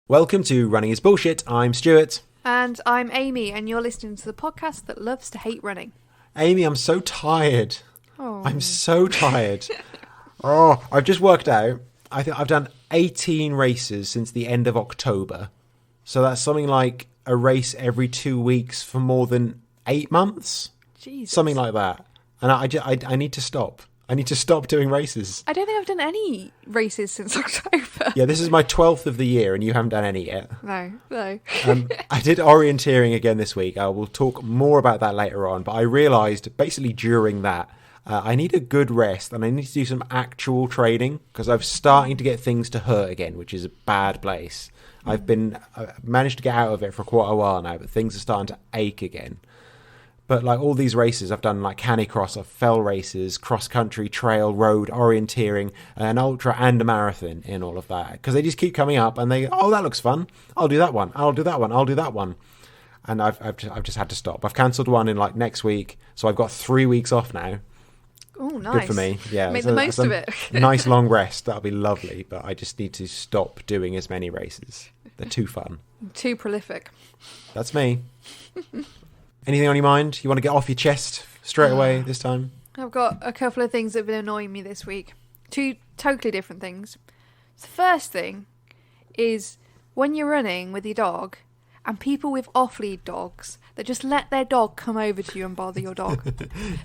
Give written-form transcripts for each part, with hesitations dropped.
Welcome to Running is Bullshit. I'm Stewart. And I'm Amy, and you're listening to the podcast that loves to hate running. Amy, I'm so tired. Oh. I'm so tired. I've just worked out. I think I've done 18 races since the end of October. So that's something like a race every 2 weeks for more than 8 months. Jesus. Something like that. And I need to stop. I need to stop doing races. I don't think I've done any races since October. Yeah, this is my 12th of the year and you haven't done any yet. No. I did orienteering again this week. I will talk more about that later on. But I realised basically during that, I need a good rest and I need to do some actual training because I'm starting to get things to hurt again, which is a bad place. I've managed to get out of it for quite a while now, but things are starting to ache again. But like all these races, I've done like canicross, I've fell races, cross country, trail, road, orienteering, an ultra and a marathon in all of that. Because they just keep coming up and they, oh, that looks fun. I'll do that one. I'll do that one. I'll do that one. And I've just had to stop. I've cancelled one in like next week. So I've got 3 weeks off now. Oh, nice. Good for me. Yeah. Make the most of it. Nice long rest. That'll be lovely. But I just need to stop doing as many races. They're too fun. Too prolific. That's me. Anything on your mind? You want to get off your chest straight away this time? I've got a couple of things that have been annoying me this week. 2 totally different things. The first thing is when you're running with your dog and people with off-lead dogs that just let their dog come over to you and bother your dog.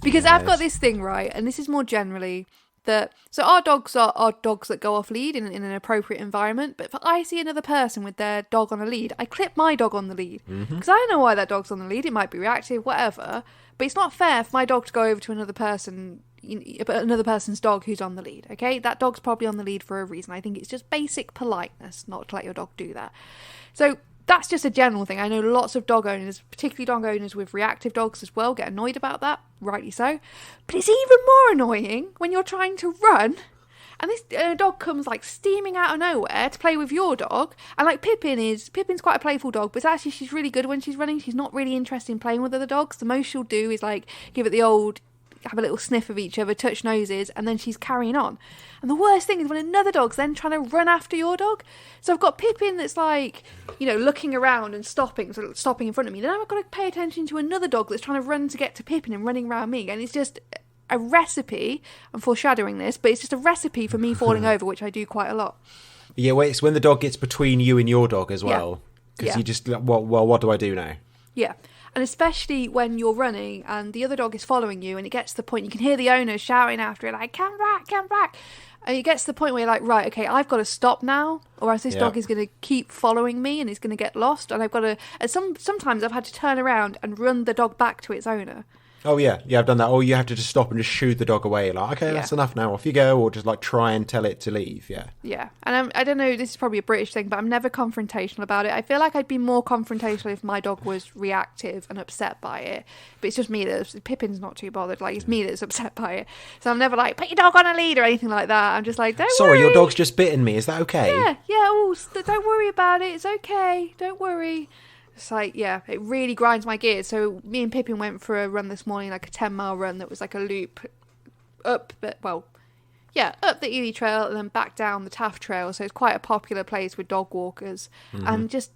Because Yes. I've got this thing, right, and this is more generally that... So our dogs are dogs that go off-lead in an appropriate environment, but if I see another person with their dog on a lead, I clip my dog on the lead. Because I don't know why that dog's on the lead. It might be reactive, whatever. But it's not fair for my dog to go over to another person's dog who's on the lead, okay? That dog's probably on the lead for a reason. I think it's just basic politeness not to let your dog do that. So... that's just a general thing. I know lots of dog owners, particularly dog owners with reactive dogs as well, get annoyed about that, rightly so. But it's even more annoying when you're trying to run and this dog comes like steaming out of nowhere to play with your dog. And like Pippin's quite a playful dog, but actually she's really good when she's running. She's not really interested in playing with other dogs. The most she'll do is like give it the old... have a little sniff of each other, touch noses, and then she's carrying on. And the worst thing is when another dog's then trying to run after your dog. So I've got Pippin that's like, you know, looking around and stopping in front of me. Then I've got to pay attention to another dog that's trying to run to get to Pippin and running around me. And it's just a recipe, I'm foreshadowing this, but it's just a recipe for me falling over, which I do quite a lot. Yeah, wait, it's when the dog gets between you and your dog as well. Because you just, well, what do I do now? Yeah. And especially when you're running and the other dog is following you and it gets to the point, you can hear the owner shouting after it, like, come back. And it gets to the point where you're like, right, okay, I've got to stop now or else this dog is going to keep following me and it's going to get lost. And I've got to, and sometimes I've had to turn around and run the dog back to its owner. Oh, yeah, I've done that. Or you have to just stop and just shoo the dog away. Like, okay, that's enough now. Off you go. Or just like try and tell it to leave. Yeah. Yeah. And I don't know, this is probably a British thing, but I'm never confrontational about it. I feel like I'd be more confrontational if my dog was reactive and upset by it. But it's just me Pippin's not too bothered. Like, it's me that's upset by it. So I'm never like, put your dog on a lead or anything like that. I'm just like, don't worry. Sorry, your dog's just bitten me. Is that okay? Yeah. Don't worry about it. It's okay. Don't worry. It's like, yeah, it really grinds my gears. So me and Pippin went for a run this morning, like a 10-mile run that was like a loop up the Ely Trail and then back down the Taff Trail. So it's quite a popular place with dog walkers. And just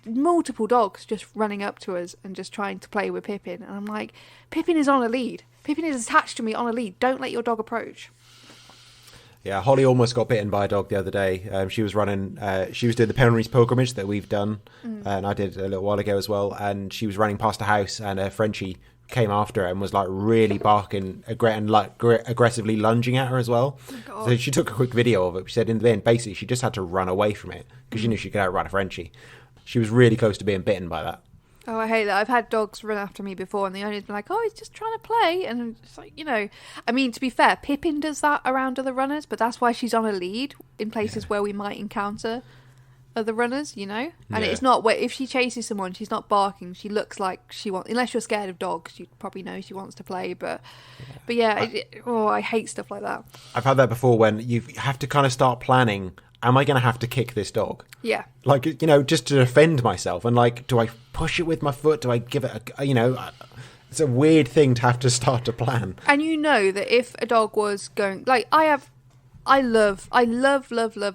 multiple dogs just running up to us and just trying to play with Pippin. And I'm like, Pippin is on a lead. Pippin is attached to me on a lead. Don't let your dog approach. Yeah, Holly almost got bitten by a dog the other day. She was running, she was doing the Penrith pilgrimage that we've done, and I did a little while ago as well, and she was running past a house, and a Frenchie came after her and was like really barking and like aggressively lunging at her as well. Oh, so she took a quick video of it. She said in the end, basically, she just had to run away from it because she knew she could outrun a Frenchie. She was really close to being bitten by that. Oh, I hate that. I've had dogs run after me before and the owner's been like, oh, he's just trying to play. And it's like, you know, I mean, to be fair, Pippin does that around other runners, but that's why she's on a lead in places where we might encounter other runners, you know? And it's not, if she chases someone, she's not barking. She looks like she wants, unless you're scared of dogs, you probably know she wants to play. But I hate stuff like that. I've had that before when you have to kind of start planning, am I going to have to kick this dog? Yeah. Like, you know, just to defend myself. And like, do I push it with my foot? Do I give it a, you know, it's a weird thing to have to start to plan. And you know that if a dog was going, like, I have I love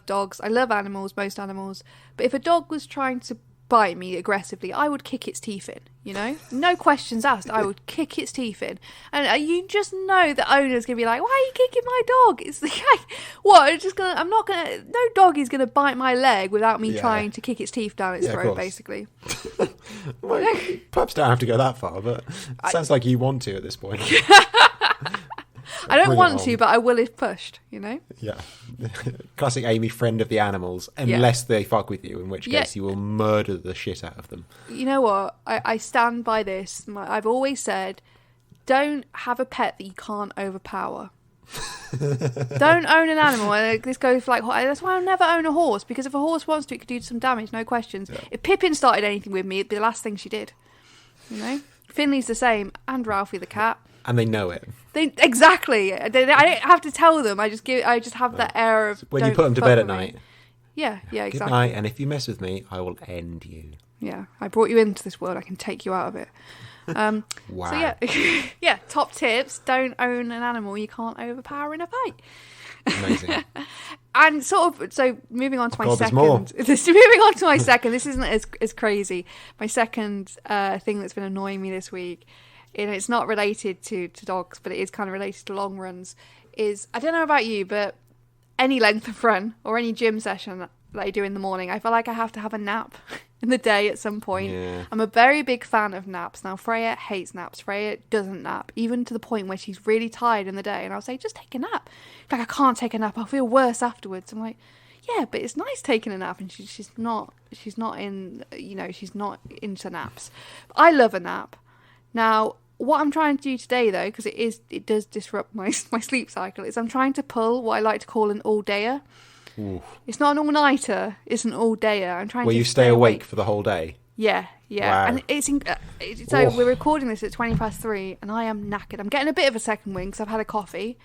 dogs. I love animals, most animals. But if a dog was trying to bite me aggressively, I would kick its teeth in, you know? No questions asked. I would kick its teeth in. And you just know the owner's going to be like, why are you kicking my dog? It's like, what? No dog is going to bite my leg without me trying to kick its teeth down its throat, basically. Well, perhaps don't have to go that far, but it sounds like you want to at this point. I don't want to, but I will if pushed, you know? Yeah. Classic Amy, friend of the animals, unless they fuck with you, in which case you will murder the shit out of them. You know what? I stand by this. I've always said, don't have a pet that you can't overpower. Don't own an animal. This goes for like, that's why I'll never own a horse, because if a horse wants to, it could do some damage, no questions. Yeah. If Pippin started anything with me, it'd be the last thing she did. You know? Finley's the same, and Ralphie the cat. And they know it. Exactly. I don't have to tell them. I just have that air of when you put them to bed at night. Yeah, exactly. Good night, and if you mess with me, I will end you. Yeah, I brought you into this world. I can take you out of it. Wow. So yeah, top tips: don't own an animal you can't overpower in a fight. Amazing. And so moving on to my second. More. Moving on to my second. This isn't as crazy. My second thing that's been annoying me this week. It's not related to dogs, but it is kind of related to long runs, is, I don't know about you, but any length of run or any gym session that I do in the morning, I feel like I have to have a nap in the day at some point. Yeah. I'm a very big fan of naps. Now, Freya hates naps. Freya doesn't nap, even to the point where she's really tired in the day, and I'll say, just take a nap. Like, I can't take a nap. I'll feel worse afterwards. I'm like, yeah, but it's nice taking a nap, and she's not into naps. I love a nap. Now, what I'm trying to do today, though, because it does disrupt my sleep cycle, is I'm trying to pull what I like to call an all-dayer. Ooh. It's not an all-nighter, it's an all-dayer. I'm trying to you stay awake for the whole day? Yeah. Wow. And so we're recording this at 3:20, and I am knackered. I'm getting a bit of a second wind because I've had a coffee,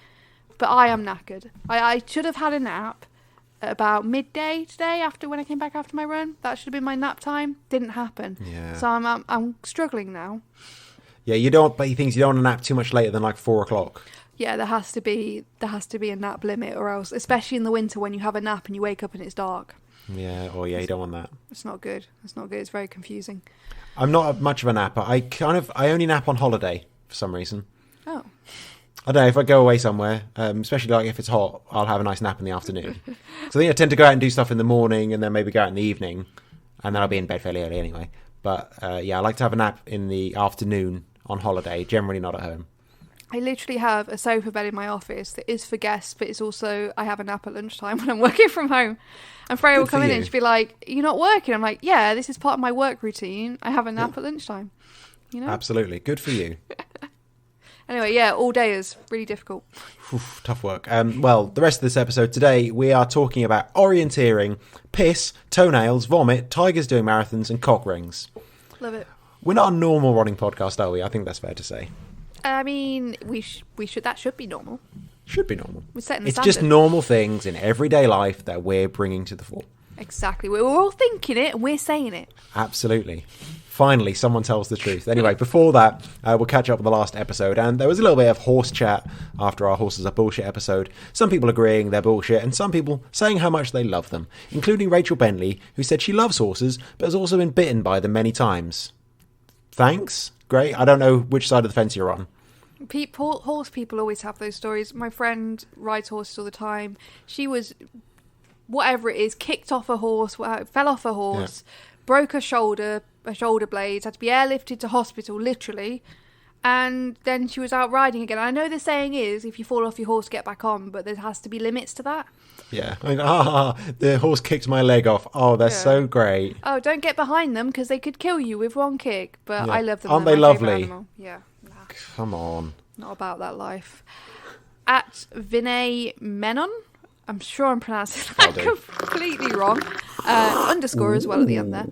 but I am knackered. I should have had a nap at about midday today when I came back after my run. That should have been my nap time. Didn't happen. Yeah. So I'm struggling now. Yeah, you don't want to nap too much later than like 4 o'clock. Yeah, there has to be a nap limit, or else, especially in the winter when you have a nap and you wake up and it's dark. Yeah, you don't want that. It's not good. It's very confusing. I'm not much of a napper. I only nap on holiday for some reason. Oh. I don't know, if I go away somewhere, especially like if it's hot, I'll have a nice nap in the afternoon. So I think I tend to go out and do stuff in the morning and then maybe go out in the evening, and then I'll be in bed fairly early anyway. But I like to have a nap in the afternoon on holiday, generally not at home. I literally have a sofa bed in my office that is for guests, but it's also, I have a nap at lunchtime when I'm working from home. And Freya will come in and she'll be like, you're not working? I'm like, yeah, this is part of my work routine. I have a nap at lunchtime. You know? Absolutely. Good for you. Anyway, yeah, all day is really difficult. Oof, tough work. Well, the rest of this episode today, we are talking about orienteering, piss, toenails, vomit, tigers doing marathons, and cock rings. Love it. We're not a normal running podcast, are we? I think that's fair to say. I mean, we should. That should be normal. Should be normal. We're setting the standard. It's just normal things in everyday life that we're bringing to the fore. Exactly. We're all thinking it and we're saying it. Absolutely. Finally, someone tells the truth. Anyway, before that, we'll catch up with the last episode. And there was a little bit of horse chat after our Horses Are Bullshit episode. Some people agreeing they're bullshit and some people saying how much they love them, including Rachel Bentley, who said she loves horses but has also been bitten by them many times. Thanks. Great. I don't know which side of the fence you're on. Horse people always have those stories. My friend rides horses all the time. She was, whatever it is, kicked off a horse, fell off a horse, broke her shoulder blades, had to be airlifted to hospital, literally. And then she was out riding again. I know the saying is, if you fall off your horse, get back on, but there has to be limits to that. Yeah. I mean, the horse kicked my leg off. Oh, they're so great. Oh, don't get behind them because they could kill you with one kick. But I love them. Aren't they lovely? Yeah. Come on. Not about that life. At Vinay Menon, I'm sure I'm pronouncing that completely wrong. Underscore as well at the end there.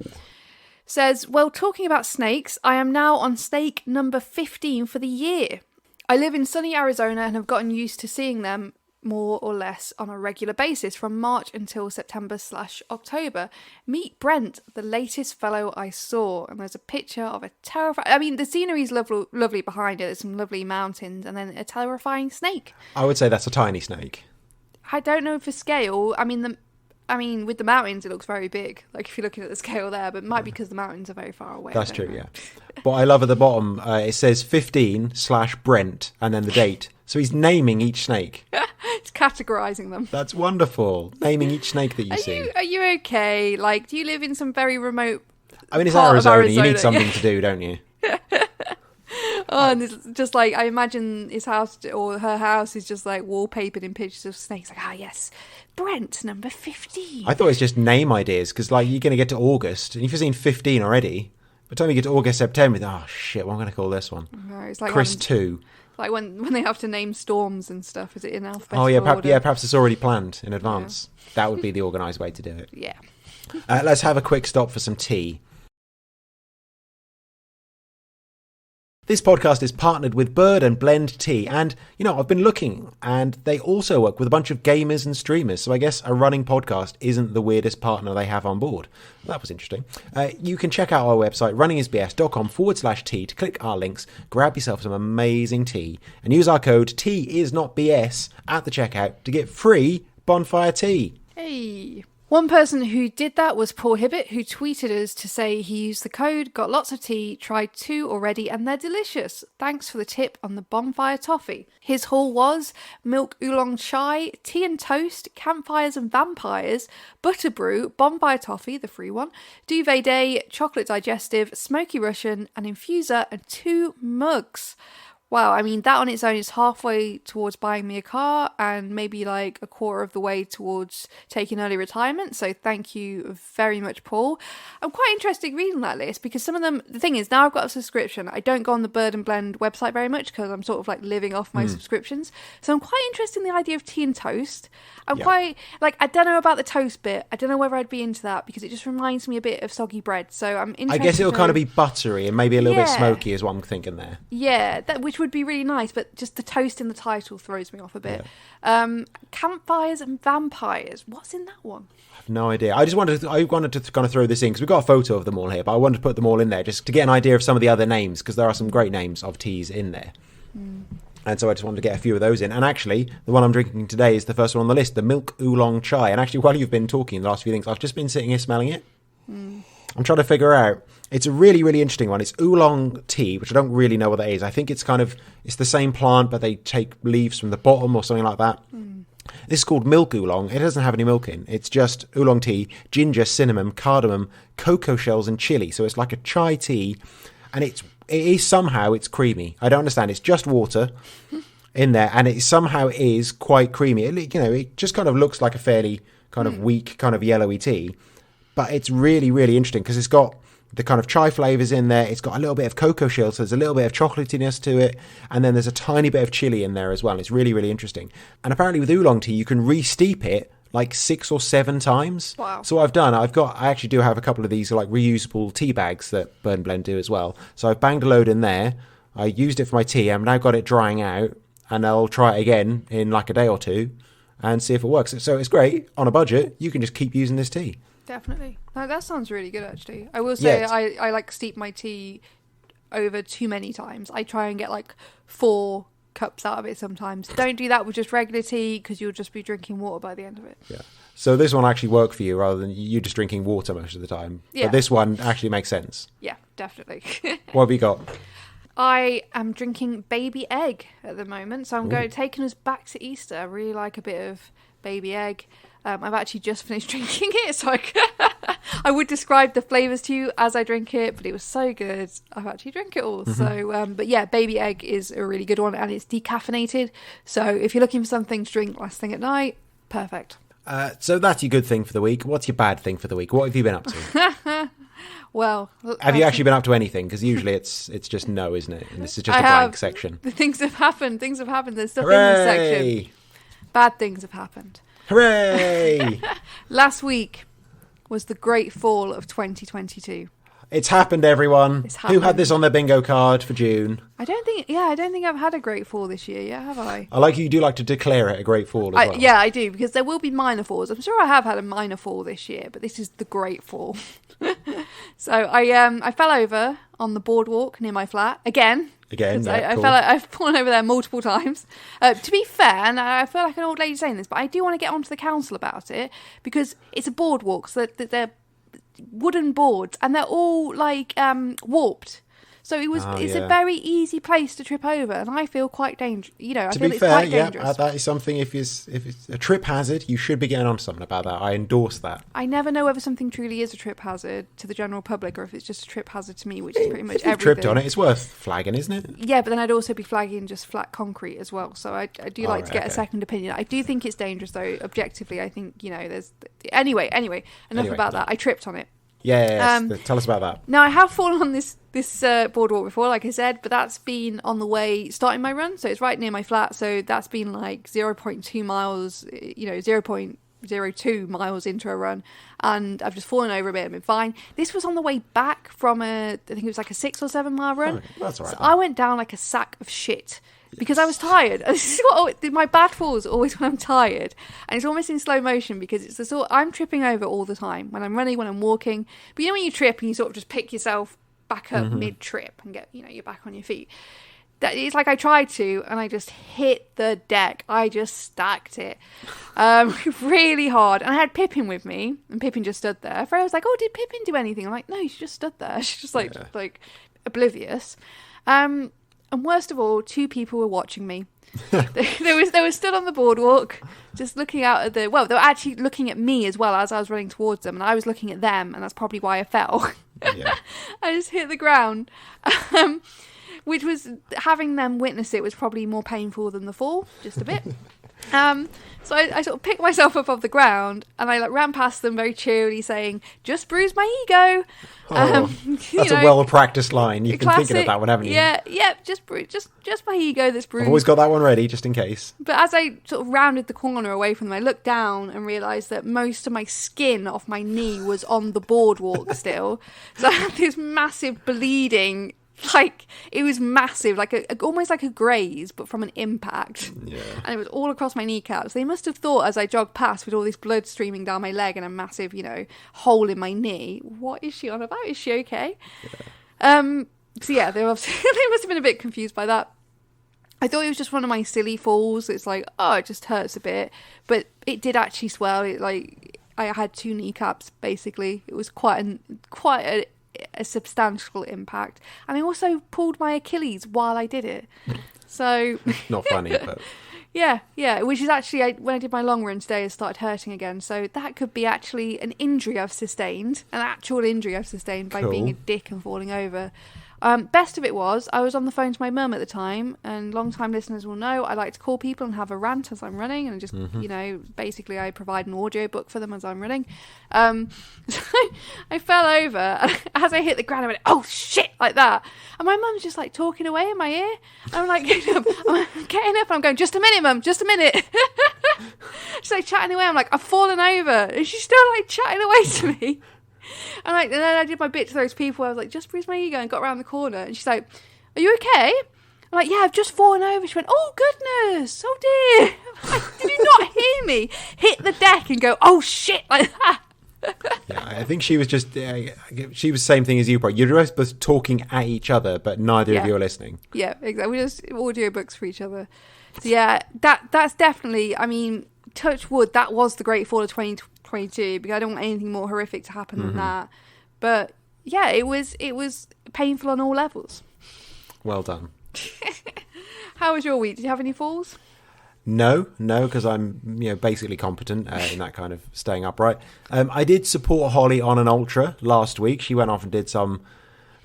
Says, well, talking about snakes, I am now on snake number 15 for the year. I live in sunny Arizona and have gotten used to seeing them more or less on a regular basis from March until September/October. Meet Brent, the latest fellow I saw. And there's a picture of a terrifying... I mean, the scenery's lovely behind it. There's some lovely mountains and then a terrifying snake. I would say that's a tiny snake. I don't know for scale. I mean, with the mountains, it looks very big. Like if you're looking at the scale there, but it might be because the mountains are very far away. That's true, yeah. But I love at the bottom, it says 15/Brent and then the date. So he's naming each snake. It's categorising them. That's wonderful. Naming each snake that you see. Are you okay? Like, do you live in some very remote? I mean, it's part Arizona. of Arizona. You need something to do, don't you? Oh, and it's just like, I imagine his house or her house is just like wallpapered in pictures of snakes. Like, yes, Brent, number 15. I thought it's just name ideas because, like, you're going to get to August, and if you've seen 15 already, by the time you get to August, September, oh shit, what am I going to call this one? No, it's like Chris 2. Like when they have to name storms and stuff, is it in alphabetical Oh yeah, order? perhaps it's already planned in advance. Yeah. That would be the organised way to do it. Yeah. Let's have a quick stop for some tea. This podcast is partnered with Bird and Blend Tea, and, I've been looking, and they also work with a bunch of gamers and streamers, so I guess a running podcast isn't the weirdest partner they have on board. That was interesting. You can check out our website, runningisbs.com/tea, to click our links, grab yourself some amazing tea, and use our code TEAISNOTBS at the checkout to get free bonfire tea. Hey. One person who did that was Paul Hibbett, who tweeted us to say he used the code, got lots of tea, tried 2 already, and they're delicious. Thanks for the tip on the bonfire toffee. His haul was milk oolong chai, tea and toast, campfires and vampires, butter brew, bonfire toffee, the free one, duvet day, chocolate digestive, smoky Russian, an infuser, and 2 mugs. Wow, I mean, that on its own is halfway towards buying me a car and maybe like a quarter of the way towards taking early retirement. So thank you very much, Paul. I'm quite interested reading that list because some of them, the thing is, now I've got a subscription. I don't go on the Bird and Blend website very much because I'm sort of like living off my subscriptions. So I'm quite interested in the idea of tea and toast. I'm quite, like, I don't know about the toast bit. I don't know whether I'd be into that because it just reminds me a bit of soggy bread. So I'm interested. I guess it'll kind of be buttery and maybe a little bit smoky is what I'm thinking there. Yeah, which would be really nice, but just the toast in the title throws me off a bit. Yeah. Campfires and vampires. What's in that one? I have no idea. I wanted to kind of throw this in because we've got a photo of them all here, but I wanted to put them all in there just to get an idea of some of the other names because there are some great names of teas in there. And so I just wanted to get a few of those in. And actually, the one I'm drinking today is the first one on the list, the milk oolong chai. And actually, while you've been talking the last few things, I've just been sitting here smelling it. I'm trying to figure out. It's a really, really interesting one. It's oolong tea, which I don't really know what that is. I think it's the same plant, but they take leaves from the bottom or something like that. This is called milk oolong. It doesn't have any milk in. It's just oolong tea, ginger, cinnamon, cardamom, cocoa shells, and chili. So it's like a chai tea, and it is somehow it's creamy. I don't understand. It's just water in there, and it somehow is quite creamy. It just kind of looks like a fairly kind of weak, kind of yellowy tea, but it's really, really interesting because it's got the kind of chai flavours in there. It's got a little bit of cocoa shell, so there's a little bit of chocolatiness to it, and then there's a tiny bit of chili in there as well. It's really, really interesting. And apparently with oolong tea, you can re-steep it like 6 or 7 times. Wow. So I've done, I actually do have a couple of these like reusable tea bags that Bird and Blend do as well. So I've banged a load in there. I used it for my tea. I've now got it drying out, and I'll try it again in like a day or two and see if it works. So it's great. On a budget, you can just keep using this tea. Definitely. No, that sounds really good, actually. I will say I like steep my tea over too many times. I try and get like 4 cups out of it sometimes. Don't do that with just regular tea because you'll just be drinking water by the end of it. Yeah. So this one actually worked for you rather than you just drinking water most of the time. Yeah. But this one actually makes sense. Yeah, definitely. What have you got? I am drinking baby egg at the moment. So I'm taking us back to Easter. I really like a bit of baby egg. I've actually just finished drinking it, so I would describe the flavours to you as I drink it, but it was so good, I've actually drank it all. So, but yeah, baby egg is a really good one, and it's decaffeinated. So if you're looking for something to drink last thing at night, perfect. So that's your good thing for the week. What's your bad thing for the week? What have you been up to? Well, have you actually been up to anything? Because usually it's just no, isn't it? And this is just a blank section. Things have happened. There's stuff Hooray! in this section. Bad things have happened. Hooray! Last week was the great fall of 2022. It's happened, everyone. It's happened. Who had this on their bingo card for June? I don't think I've had a great fall this year yet, have I? I like you do like to declare it a great fall as well. Yeah, I do, because there will be minor falls. I'm sure I have had a minor fall this year, but this is the great fall. So I fell over on the boardwalk near my flat again. Yeah, cool. I've fallen over there multiple times. To be fair, and I feel like an old lady saying this, but I do want to get onto the council about it, because it's a boardwalk, so that they're wooden boards and they're all like warped. So it's a very easy place to trip over, and I feel quite dangerous. To be fair, that is something. If it's a trip hazard, you should be getting on something about that. I endorse that. I never know whether something truly is a trip hazard to the general public, or if it's just a trip hazard to me, which is pretty much everything. If you tripped on it, it's worth flagging, isn't it? Yeah, but then I'd also be flagging just flat concrete as well. So I do like to get a second opinion. I do think it's dangerous, though. Objectively, I think there's anyway. Enough about that. I tripped on it. Yes, tell us about that. Now, I have fallen on this boardwalk before, like I said, but that's been on the way starting my run, so it's right near my flat, so that's been like 0.2 miles, 0.02 miles into a run, and I've just fallen over a bit and been fine. This was on the way back from I think it was like a 6 or 7 mile run. Oh, that's all right. So I went down like a sack of shit. Because I was tired. This is my bad falls are always when I'm tired, and it's almost in slow motion, because it's the sort I'm tripping over all the time when I'm running, when I'm walking. But when you trip and you sort of just pick yourself back up mid-trip and get you're back on your feet. That it's like I tried to, and I just hit the deck. I just stacked it really hard, and I had Pippin with me, and Pippin just stood there. Freya was like, "Oh, did Pippin do anything?" I'm like, "No, she just stood there. She's just like oblivious." And worst of all, 2 people were watching me. They were stood on the boardwalk, just looking out at they were actually looking at me as well as I was running towards them, and I was looking at them, and that's probably why I fell. Yeah. I just hit the ground, which was, having them witness it was probably more painful than the fall, just a bit. So I sort of picked myself up off the ground, and I ran past them very cheerily, saying, "Just bruised my ego." That's a well-practiced line. You've been thinking of that one, haven't you? Yeah. Just my ego that's bruised. I've always got that one ready, just in case. But as I sort of rounded the corner away from them, I looked down and realised that most of my skin off my knee was on the boardwalk still. So I had this massive bleeding. Like, it was massive, like almost like a graze, but from an impact. Yeah. And it was all across my kneecaps. They must have thought, as I jogged past with all this blood streaming down my leg and a massive, hole in my knee, what is she on about? Is she okay? Yeah. So yeah, they must have been a bit confused by that. I thought it was just one of my silly falls. It's like, oh, it just hurts a bit. But it did actually swell. I had 2 kneecaps, basically. It was quite a substantial impact, and I also pulled my Achilles while I did it. So not funny, but yeah, which is actually when I did my long run today, it started hurting again. So that could be actually an actual injury I've sustained by being a dick and falling over. Best of it was, I was on the phone to my mum at the time, and long-time listeners will know I like to call people and have a rant as I'm running, and just, basically I provide an audiobook for them as I'm running. So I fell over, and as I hit the ground, I went, "Oh, shit," like that. And my mum's just, like, talking away in my ear. I'm, like, getting up, and I'm going, "Just a minute, mum, just a minute." She's, like, chatting away. I'm like, "I've fallen over." And she's still, like, chatting away to me. And then I did my bit to those people. I was like, "Just bruised my ego," and got around the corner. And she's like, "Are you okay?" I'm like, "Yeah, I've just fallen over." She went, "Oh, goodness. Oh, dear." I'm like, did you not hear me hit the deck and go, "Oh, shit," like that? Yeah, I think she was just, she was the same thing as you, probably. You're both talking at each other, but neither of you are listening. Yeah, exactly. We just audiobooks for each other. So yeah, that's definitely, I mean, touch wood, that was the great fall of 2022, because I don't want anything more horrific to happen than that. But yeah, it was painful on all levels. Well done. How was your week? Did you have any falls? No, because I'm basically competent in that kind of staying upright. I did support Holly on an ultra last week. She went off and did some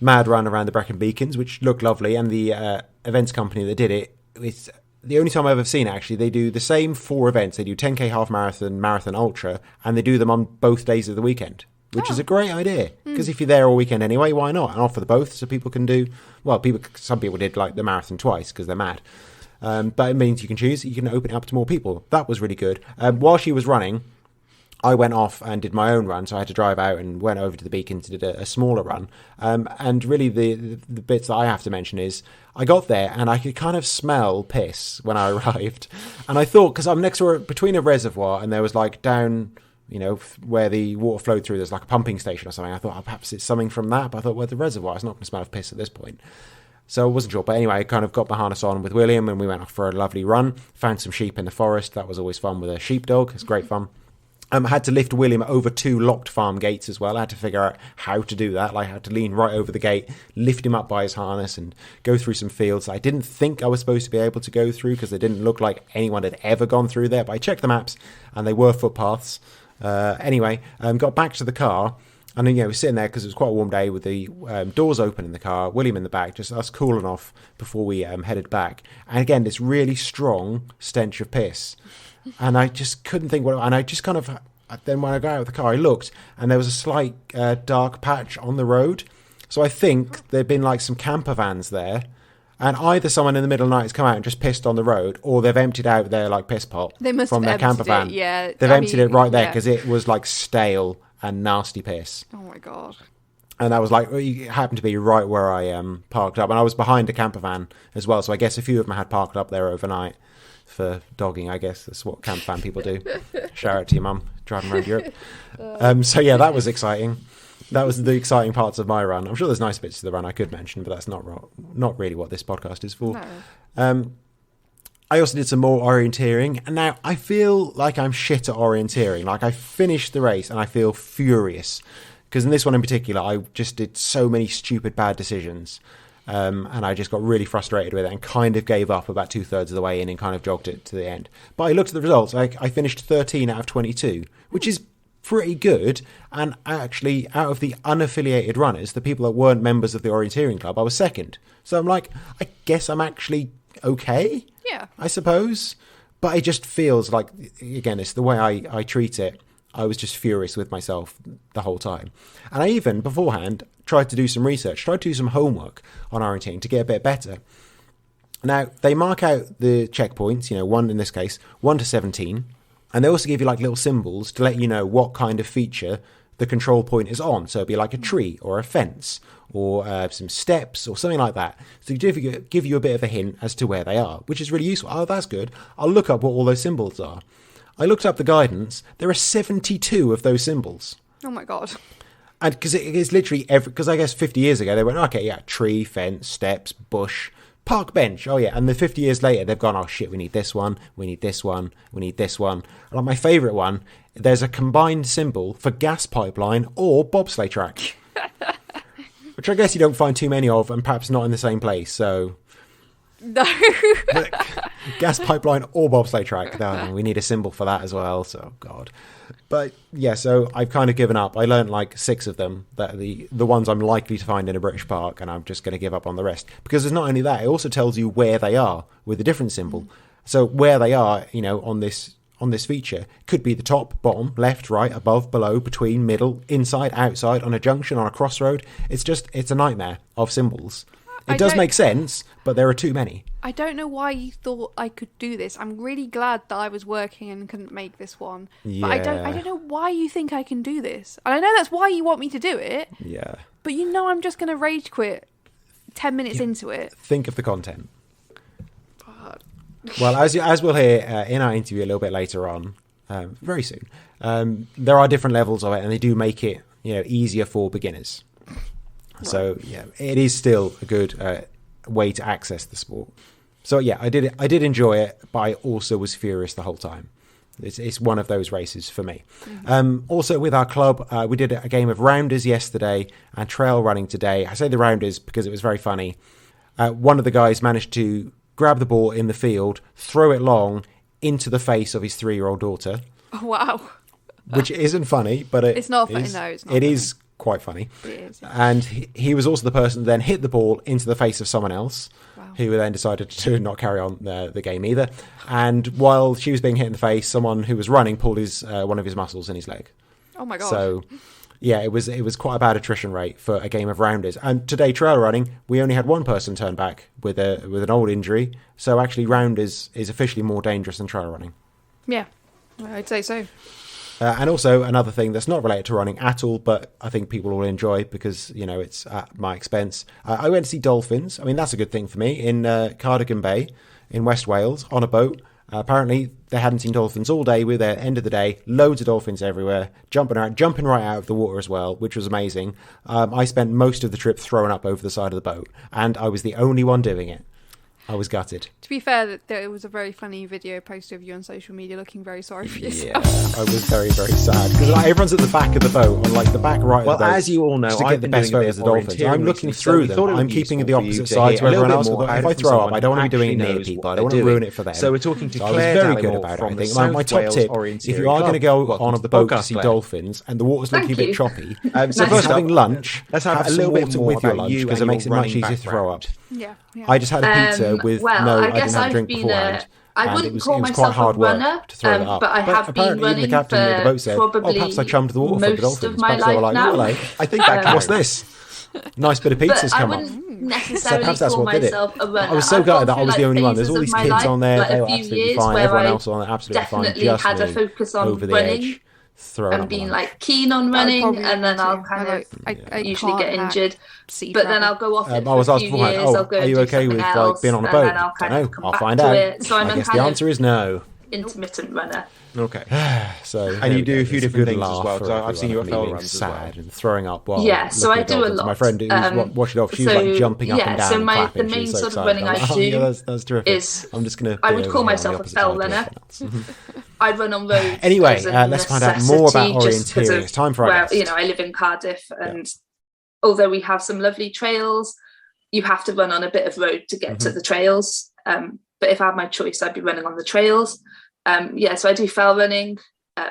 mad run around the Brecon Beacons, which looked lovely, and the events company that did it's the only time I've ever seen it, actually. They do the same 4 events. They do 10k half marathon, ultra, and they do them on both days of the weekend, which is a great idea, because if you're there all weekend anyway, why not? And offer the both so people can do, some people did like the marathon twice because they're mad. But it means you can choose, you can open it up to more people. That was really good. While she was running, I went off and did my own run, so I had to drive out and went over to the beacons and did a smaller run. And really the bits that I have to mention is I got there and I could kind of smell piss when I arrived. And I thought, because I'm next to between a reservoir and there was like down, where the water flowed through, there's like a pumping station or something. I thought, perhaps it's something from that. But I thought, well, the reservoir, it's not going to smell of piss at this point. So I wasn't sure. But anyway, I kind of got my harness on with William and we went off for a lovely run. Found some sheep in the forest. That was always fun with a sheepdog. It's great fun. I had to lift William over 2 locked farm gates as well. I had to figure out how to do that. Like, I had to lean right over the gate, lift him up by his harness and go through some fields I didn't think I was supposed to be able to go through because they didn't look like anyone had ever gone through there. But I checked the maps and they were footpaths. Anyway, got back to the car. And then, we're sitting there because it was quite a warm day with the doors open in the car, William in the back, just us cooling off before we headed back. And again, this really strong stench of piss. And I just couldn't think what... And I just kind of... Then when I got out of the car, I looked, and there was a slight dark patch on the road. So I think there'd been like some camper vans there. And either someone in the middle of the night has come out and just pissed on the road, or they've emptied out their like piss pot from their camper van. Yeah, they've emptied it right there because it was like stale and nasty piss. Oh my God. And I was like, it happened to be right where I parked up. And I was behind a camper van as well. So I guess a few of them had parked up there overnight for dogging, I guess. That's what camper van people do. Shout out to your mum driving around Europe. So yeah, that was exciting. That was the exciting parts of my run. I'm sure there's nice bits to the run I could mention, but that's not really what this podcast is for. No. I also did some more orienteering, and now I feel like I'm shit at orienteering. Like, I finished the race and I feel furious because in this one in particular, I just did so many stupid bad decisions. And I just got really frustrated with it and kind of gave up about 2/3 of the way in and kind of jogged it to the end. But I looked at the results. I finished 13 out of 22, which is pretty good. And actually, out of the unaffiliated runners, the people that weren't members of the orienteering club, I was second. So I'm like, I guess I'm actually okay. Yeah. I suppose. But it just feels like, again, it's the way I treat it. I was just furious with myself the whole time. And I even, beforehand, tried to do some research, tried to do some homework on orienteering to get a bit better. Now, they mark out the checkpoints, one in this case, 1 to 17. And they also give you like little symbols to let you know what kind of feature the control point is on. So it'd be like a tree or a fence or some steps or something like that. So give you a bit of a hint as to where they are, which is really useful. Oh, that's good. I'll look up what all those symbols are. I looked up the guidance. There are 72 of those symbols. Oh my God. And because it is literally because I guess 50 years ago they went, okay, yeah, tree, fence, steps, bush, park bench. Oh yeah. And then 50 years later they've gone, oh shit, we need this one, we need this one, we need this one. And like my favourite one, there's a combined symbol for gas pipeline or bobsleigh track. Which I guess you don't find too many of, and perhaps not in the same place, so... No. Gas pipeline or bobsleigh track. No, we need a symbol for that as well, so God. But yeah, so I've kind of given up. I learned like 6 of them, that are the ones I'm likely to find in a British park, and I'm just going to give up on the rest. Because it's not only that, it also tells you where they are with a different symbol. So where they are, on this feature could be the top, bottom, left, right, above, below, between, middle, inside, outside, on a junction, on a crossroad. It's a nightmare of symbols. It does make sense, but there are too many. I don't know why you thought I could do this. I'm really glad that I was working and couldn't make this one. Yeah. But I don't know why you think I can do this. And I know that's why you want me to do it. Yeah. But I'm just going to rage quit 10 minutes into it. Think of the content. Well, as we'll hear in our interview a little bit later on, very soon, there are different levels of it, and they do make it easier for beginners. Right. So yeah, it is still a good way to access the sport. So yeah, I did enjoy it, but I also was furious the whole time. It's one of those races for me. Mm-hmm. Also with our club, we did a game of rounders yesterday and trail running today. I say the rounders because it was very funny. One of the guys managed to grab the ball in the field, throw it long into the face of his 3-year-old daughter. Oh, wow. Which isn't funny, but it's not funny. No, it's not. It is quite funny. It is. And he was also the person who then hit the ball into the face of someone else, who then decided to not carry on the game either. And while she was being hit in the face, someone who was running pulled one of his muscles in his leg. Oh my God. So yeah, it was quite a bad attrition rate for a game of rounders. And today, trail running, we only had one person turn back with an old injury. So actually, rounders is officially more dangerous than trail running. Yeah, I'd say so. And also another thing that's not related to running at all, but I think people will enjoy because, it's at my expense. I went to see dolphins. I mean, that's a good thing for me in Cardigan Bay in West Wales on a boat. Apparently, they hadn't seen dolphins all day. We were there end of the day, loads of dolphins everywhere, jumping right out of the water as well, which was amazing. I spent most of the trip thrown up over the side of the boat, and I was the only one doing it. I was gutted. To be fair, it was a very funny video posted of you on social media looking very sorry for yourself. Yeah, I was very, very sad because everyone's at the back of the boat, on the back right of the boat. Well, as you all know, to get the best photos of the dolphins. I'm looking through them. I'm keeping the opposite side to everyone else. If I throw up, I don't want to be doing it near people. I don't want to ruin it for them. So we're talking to Clare. I was very good about it. I think my top tip: if you are going to go on the boat to see dolphins and the water's looking a bit choppy, so first having lunch, let's have a little bit more with your lunch because it makes it much easier to throw up. Yeah. I just had a pizza with I didn't have a drink beforehand. I wouldn't call myself a runner, but I have been running for probably perhaps I chummed the water for the most dolphins. of my life now. I think that what's this? Nice bit of pizza's come up. I wouldn't necessarily call myself a runner. I was so gutted that I was the only one. There's all these kids on there. They were absolutely fine. Everyone else on there absolutely fine. Definitely had a focus on running and being keen on running, and then I'll kind of usually get injured. But then I'll go off it for a few years. I'll go are you okay with being on a boat? I don't know. I'll find out. So I guess the answer is no. Intermittent runner. Okay. And you do a few different things as well. Because I've seen you at fell runs sad and throwing up while so I do a lot. My friend who's watching it off, she was jumping up and down. So the main sort of running I do that's terrific. Is I'm just gonna. I would call myself a fell runner. I run on roads. Anyway, let's find out more about orienteering. It's time for our guest. I live in Cardiff, and although we have some lovely trails, you have to run on a bit of road to get to the trails. But if I had my choice, I'd be running on the trails. So I do fell running,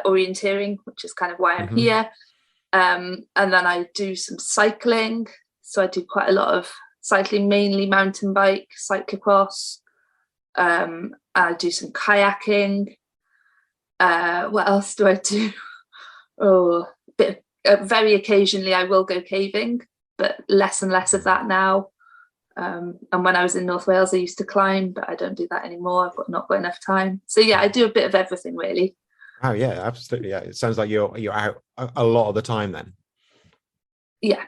orienteering, which is kind of why I'm here. And then I do some cycling. So I do quite a lot of cycling, mainly mountain bike, cyclocross. I do some kayaking. What else do I do? Very occasionally I will go caving, but less and less of that now. And when I was in North Wales, I used to climb, but I don't do that anymore. I've not got enough time. So I do a bit of everything really. Oh yeah, absolutely. Yeah, it sounds like you're out a lot of the time then. Yeah.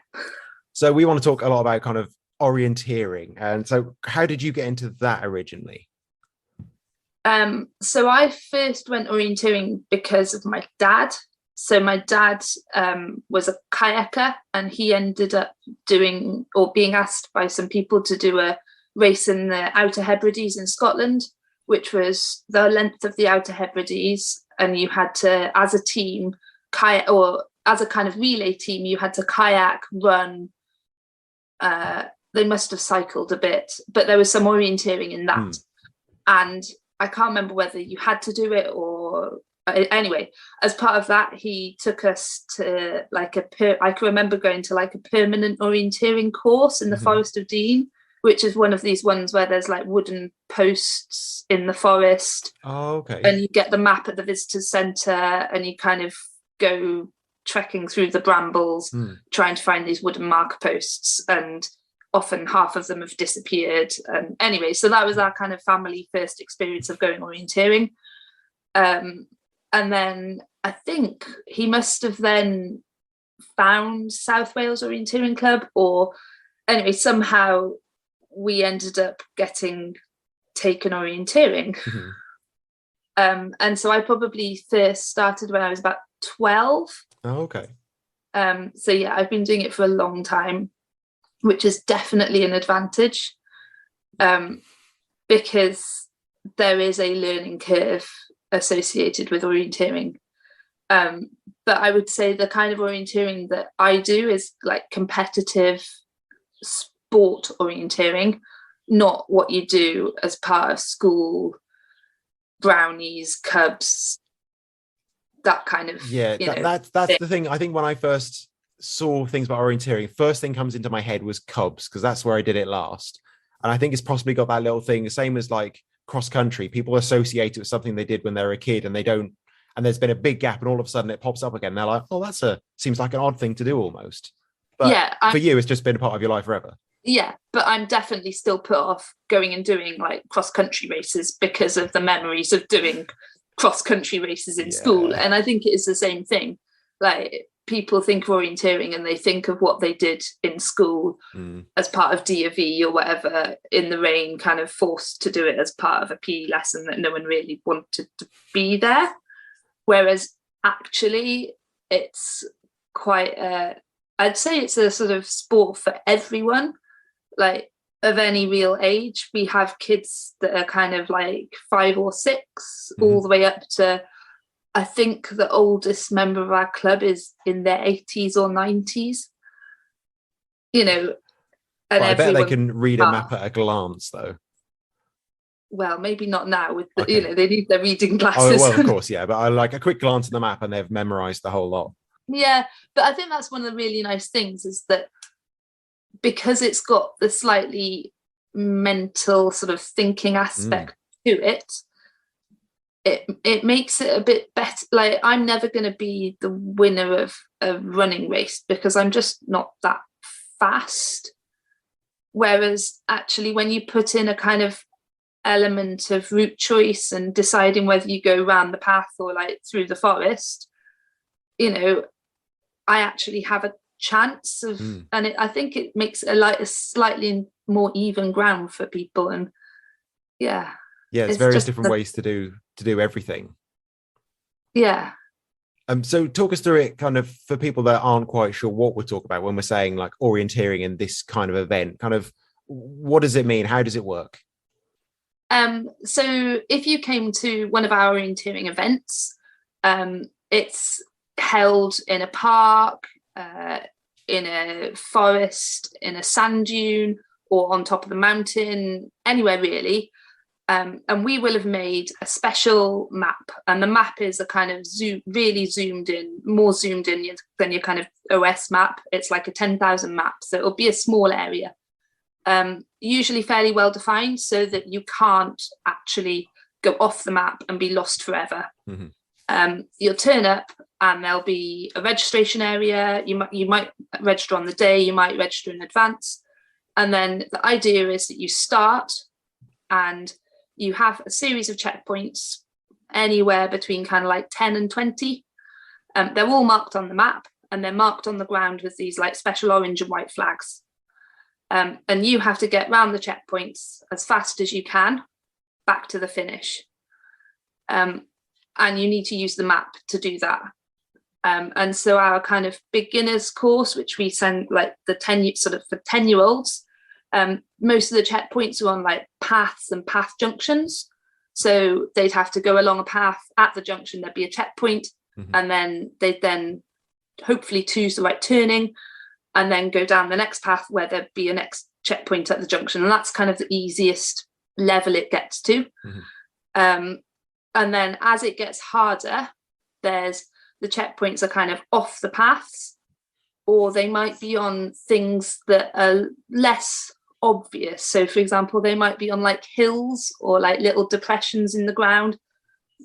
So we want to talk a lot about kind of orienteering, and so how did you get into that originally? So I first went orienteering because of my dad. So my dad was a kayaker, and he ended up doing or being asked by some people to do a race in the Outer Hebrides in Scotland, which was the length of the Outer Hebrides. And you had to, as a team, kayak, or as a kind of relay team, you had to kayak, run. They must have cycled a bit, but there was some orienteering in that. And I can't remember whether you had to do it or... Anyway, as part of that, he took us to I can remember going to a permanent orienteering course in the Forest of Dean, which is one of these ones where there's wooden posts in the forest. Oh, okay. And you get the map at the visitor centre, and you kind of go trekking through the brambles, trying to find these wooden marker posts, and often half of them have disappeared. And anyway, so that was our kind of family first experience of going orienteering. And then I think he must have then found South Wales Orienteering Club, or anyway, somehow we ended up getting taken orienteering. And so I probably first started when I was about 12. Oh, okay. So I've been doing it for a long time, which is definitely an advantage, because there is a learning curve associated with orienteering. But I would say the kind of orienteering that I do is competitive sport orienteering, not what you do as part of school, brownies, cubs, that kind of that's the thing. I think when I first saw things about orienteering, first thing comes into my head was cubs, because that's where I did it last. And I think it's possibly got that little thing, the same as cross country. People associate it with something they did when they were a kid, and they don't, and there's been a big gap, and all of a sudden it pops up again. And they're like, oh, seems like an odd thing to do almost. But for you, it's just been a part of your life forever. Yeah, but I'm definitely still put off going and doing cross country races because of the memories of doing cross-country races in school. And I think it is the same thing. Like, people think of orienteering and they think of what they did in school as part of D of E or whatever, in the rain, kind of forced to do it as part of a PE lesson that no one really wanted to be there. Whereas actually it's quite I'd say it's a sort of sport for everyone, like of any real age. We have kids that are kind of like 5 or 6 all the way up to, I think the oldest member of our club is in their 80s or 90s, you know. And well, I bet they can read a map at a glance, though. Well, maybe not now with the, you know, they need their reading glasses. Oh, well, of course, yeah. But I like a quick glance at the map and they've memorized the whole lot. Yeah, but I think that's one of the really nice things, is that because it's got the slightly mental sort of thinking aspect to it, it makes it a bit better. Like, I'm never going to be the winner of a running race because I'm just not that fast. Whereas actually when you put in a kind of element of route choice and deciding whether you go around the path or like through the forest, you know, I actually have a chance of, and I think it makes a slightly more even ground for people. And it's various different ways to do everything. So talk us through it, kind of, for people that aren't quite sure what we're talking about when we're saying like orienteering in this kind of event. Kind of, what does it mean? How does it work? So if you came to one of our orienteering events, it's held in a park, in a forest, in a sand dune, or on top of the mountain, anywhere really. And we will have made a special map, and the map is a kind of really zoomed in, more zoomed in than your kind of OS map. It's like a 10,000 map, so it'll be a small area, usually fairly well defined, so that you can't actually go off the map and be lost forever. You'll turn up and there'll be a registration area. You might register on the day, you might register in advance, and then the idea is that you start and you have a series of checkpoints, anywhere between kind of like 10 and 20. They're all marked on the map, and they're marked on the ground with these like special orange and white flags. And you have to get round the checkpoints as fast as you can back to the finish. And you need to use the map to do that. And so our kind of beginners course, which we send like the 10-year-olds, most of the checkpoints are on like paths and path junctions. So they'd have to go along a path. At the junction, there'd be a checkpoint, and then they'd then hopefully choose the right turning, and then go down the next path where there'd be a next checkpoint at the junction. And that's kind of the easiest level it gets to. And then as it gets harder, the checkpoints are kind of off the paths, or they might be on things that are less obvious. So for example, they might be on like hills or like little depressions in the ground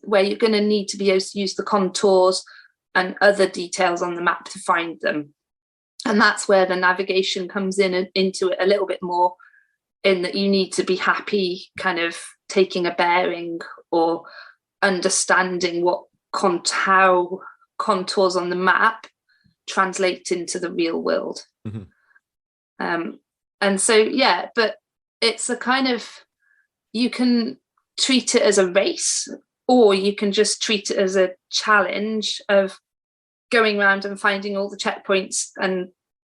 where you're going to need to be able to use the contours and other details on the map to find them. And that's where the navigation comes into it a little bit more, in that you need to be happy kind of taking a bearing or understanding how contours on the map translate into the real world. And so but it's a kind of, you can treat it as a race, or you can just treat it as a challenge of going around and finding all the checkpoints and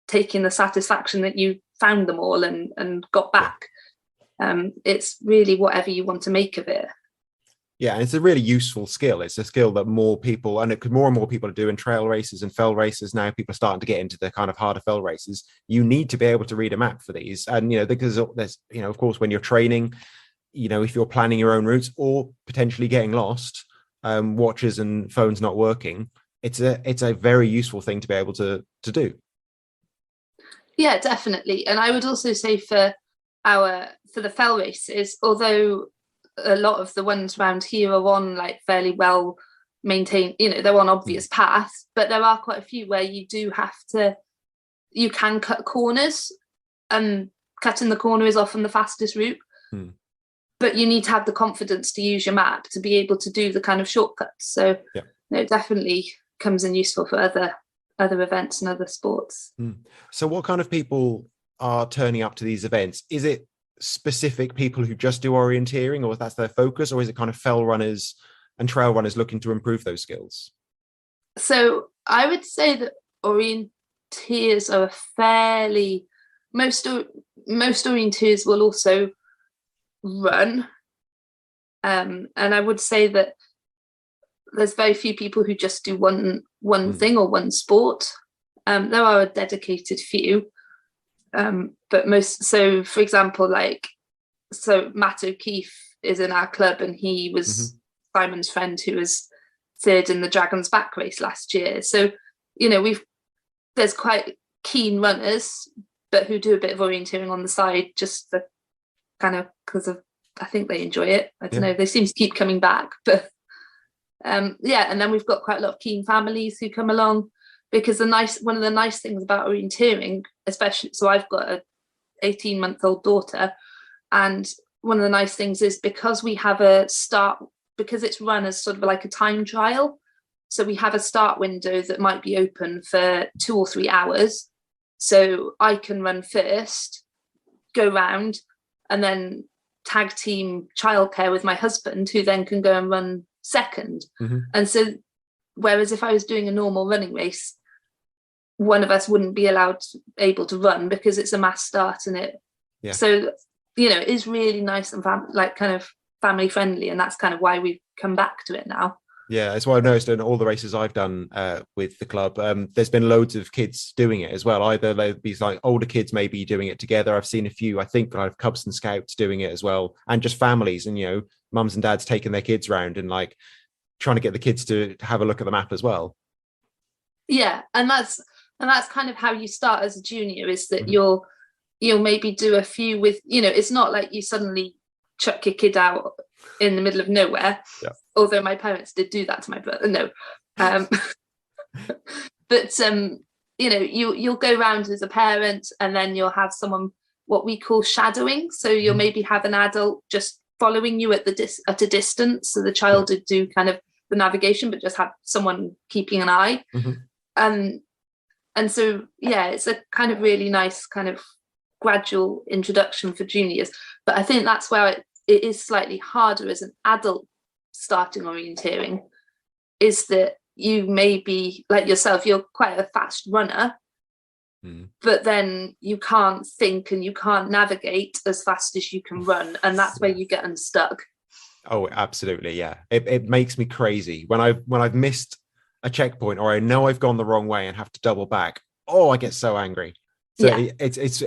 taking the satisfaction that you found them all and got back. It's really whatever you want to make of it. Yeah, and it's a really useful skill. It's a skill that more people, and more and more people are doing trail races and fell races now. People are starting to get into the kind of harder fell races. You need to be able to read a map for these. And, because there's, of course, when you're training, if you're planning your own routes or potentially getting lost, watches and phones not working, it's a very useful thing to be able to do. Yeah, definitely. And I would also say for the fell races, although a lot of the ones around here are on like fairly well maintained, they're on obvious paths, but there are quite a few where you can cut corners, and cutting the corner is often the fastest route. but you need to have the confidence to use your map to be able to do the kind of shortcuts. So it definitely comes in useful for other events and other sports. So what kind of people are turning up to these events? Is it specific people who just do orienteering, or that's their focus, or is it kind of fell runners and trail runners looking to improve those skills? So I would say that orienteers are most orienteers will also run, and I would say that there's very few people who just do one thing or one sport. There are a dedicated few, but most. So for example, Matt O'Keefe is in our club, and he was Simon's friend who was third in the Dragon's Back race last year. So there's quite keen runners, but who do a bit of orienteering on the side, just for kind of because of, I think they enjoy it. I don't know. They seem to keep coming back, but and then we've got quite a lot of keen families who come along, because one of the nice things about orienteering, especially, so I've got a 18-month-old daughter, and one of the nice things is because we have a start, because it's run as sort of like a time trial, so we have a start window that might be open for 2 or 3 hours. So I can run first, go round, and then tag team childcare with my husband, who then can go and run second. And so, whereas if I was doing a normal running race, one of us wouldn't be able to run because it's a mass start, and so it is really nice and kind of family friendly, and that's kind of why we've come back to it now. Yeah, that's what I've noticed in all the races I've done with the club. There's been loads of kids doing it as well. Either they'd be like older kids maybe doing it together. I've seen a few, I think, like Cubs and Scouts doing it as well, and just families and mums and dads taking their kids around and like trying to get the kids to have a look at the map as well. Yeah, and that's kind of how you start as a junior, is that you'll maybe do a few with, it's not like you suddenly chuck your kid out in the middle of nowhere. Although my parents did do that to my brother. No. But you'll go around as a parent, and then you'll have someone, what we call shadowing. So you'll maybe have an adult just following you at a distance, so the child would do kind of the navigation, but just have someone keeping an eye. And so it's a kind of really nice kind of gradual introduction for juniors. But I think that's where it is slightly harder as an adult starting orienteering, is that you may be like yourself, you're quite a fast runner, but then you can't think and you can't navigate as fast as you can run, and that's where you get unstuck. Oh, absolutely. Yeah, it makes me crazy when I've missed a checkpoint, or I know I've gone the wrong way and have to double back. Oh, I get so angry. So it's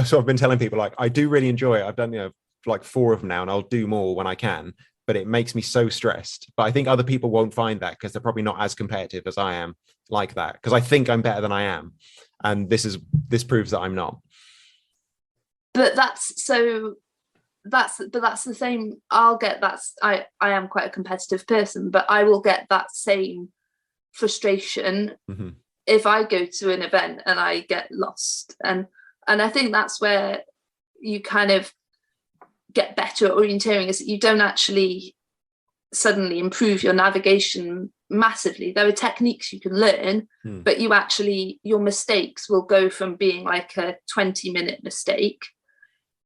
so I've been telling people, like, I do really enjoy it. I've done like 4 of them now, and I'll do more when I can, but it makes me so stressed. But I think other people won't find that, because they're probably not as competitive as I am like that, because I think I'm better than I am, and this proves that I'm not. But that's the same. I'll get that. I am quite a competitive person, but I will get that same frustration if I go to an event and I get lost, and I think that's where you kind of get better at orienteering, is that you don't actually suddenly improve your navigation massively. There are techniques you can learn, but your mistakes will go from being like a 20-minute mistake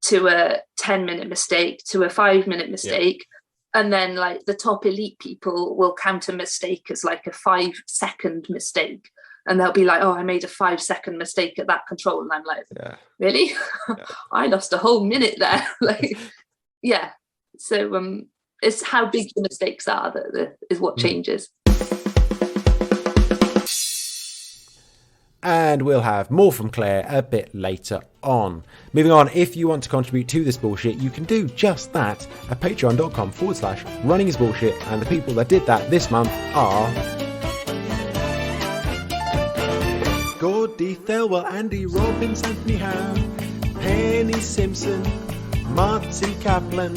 to a 10-minute mistake to a 5-minute mistake. And then like the top elite people will count a mistake as like a 5-second mistake. And they'll be like, oh, I made a 5-second mistake at that control. And I'm like, really? I lost a whole minute there. So it's how big the mistakes are that is what changes. And we'll have more from Clare a bit later on. Moving on, if you want to contribute to this bullshit, you can do just that at patreon.com/runningisbullshit. And the people that did that this month are Gordy Thelwell, Andy Robbins, Anthony Howe, Penny Simpson, Martin Kaplan,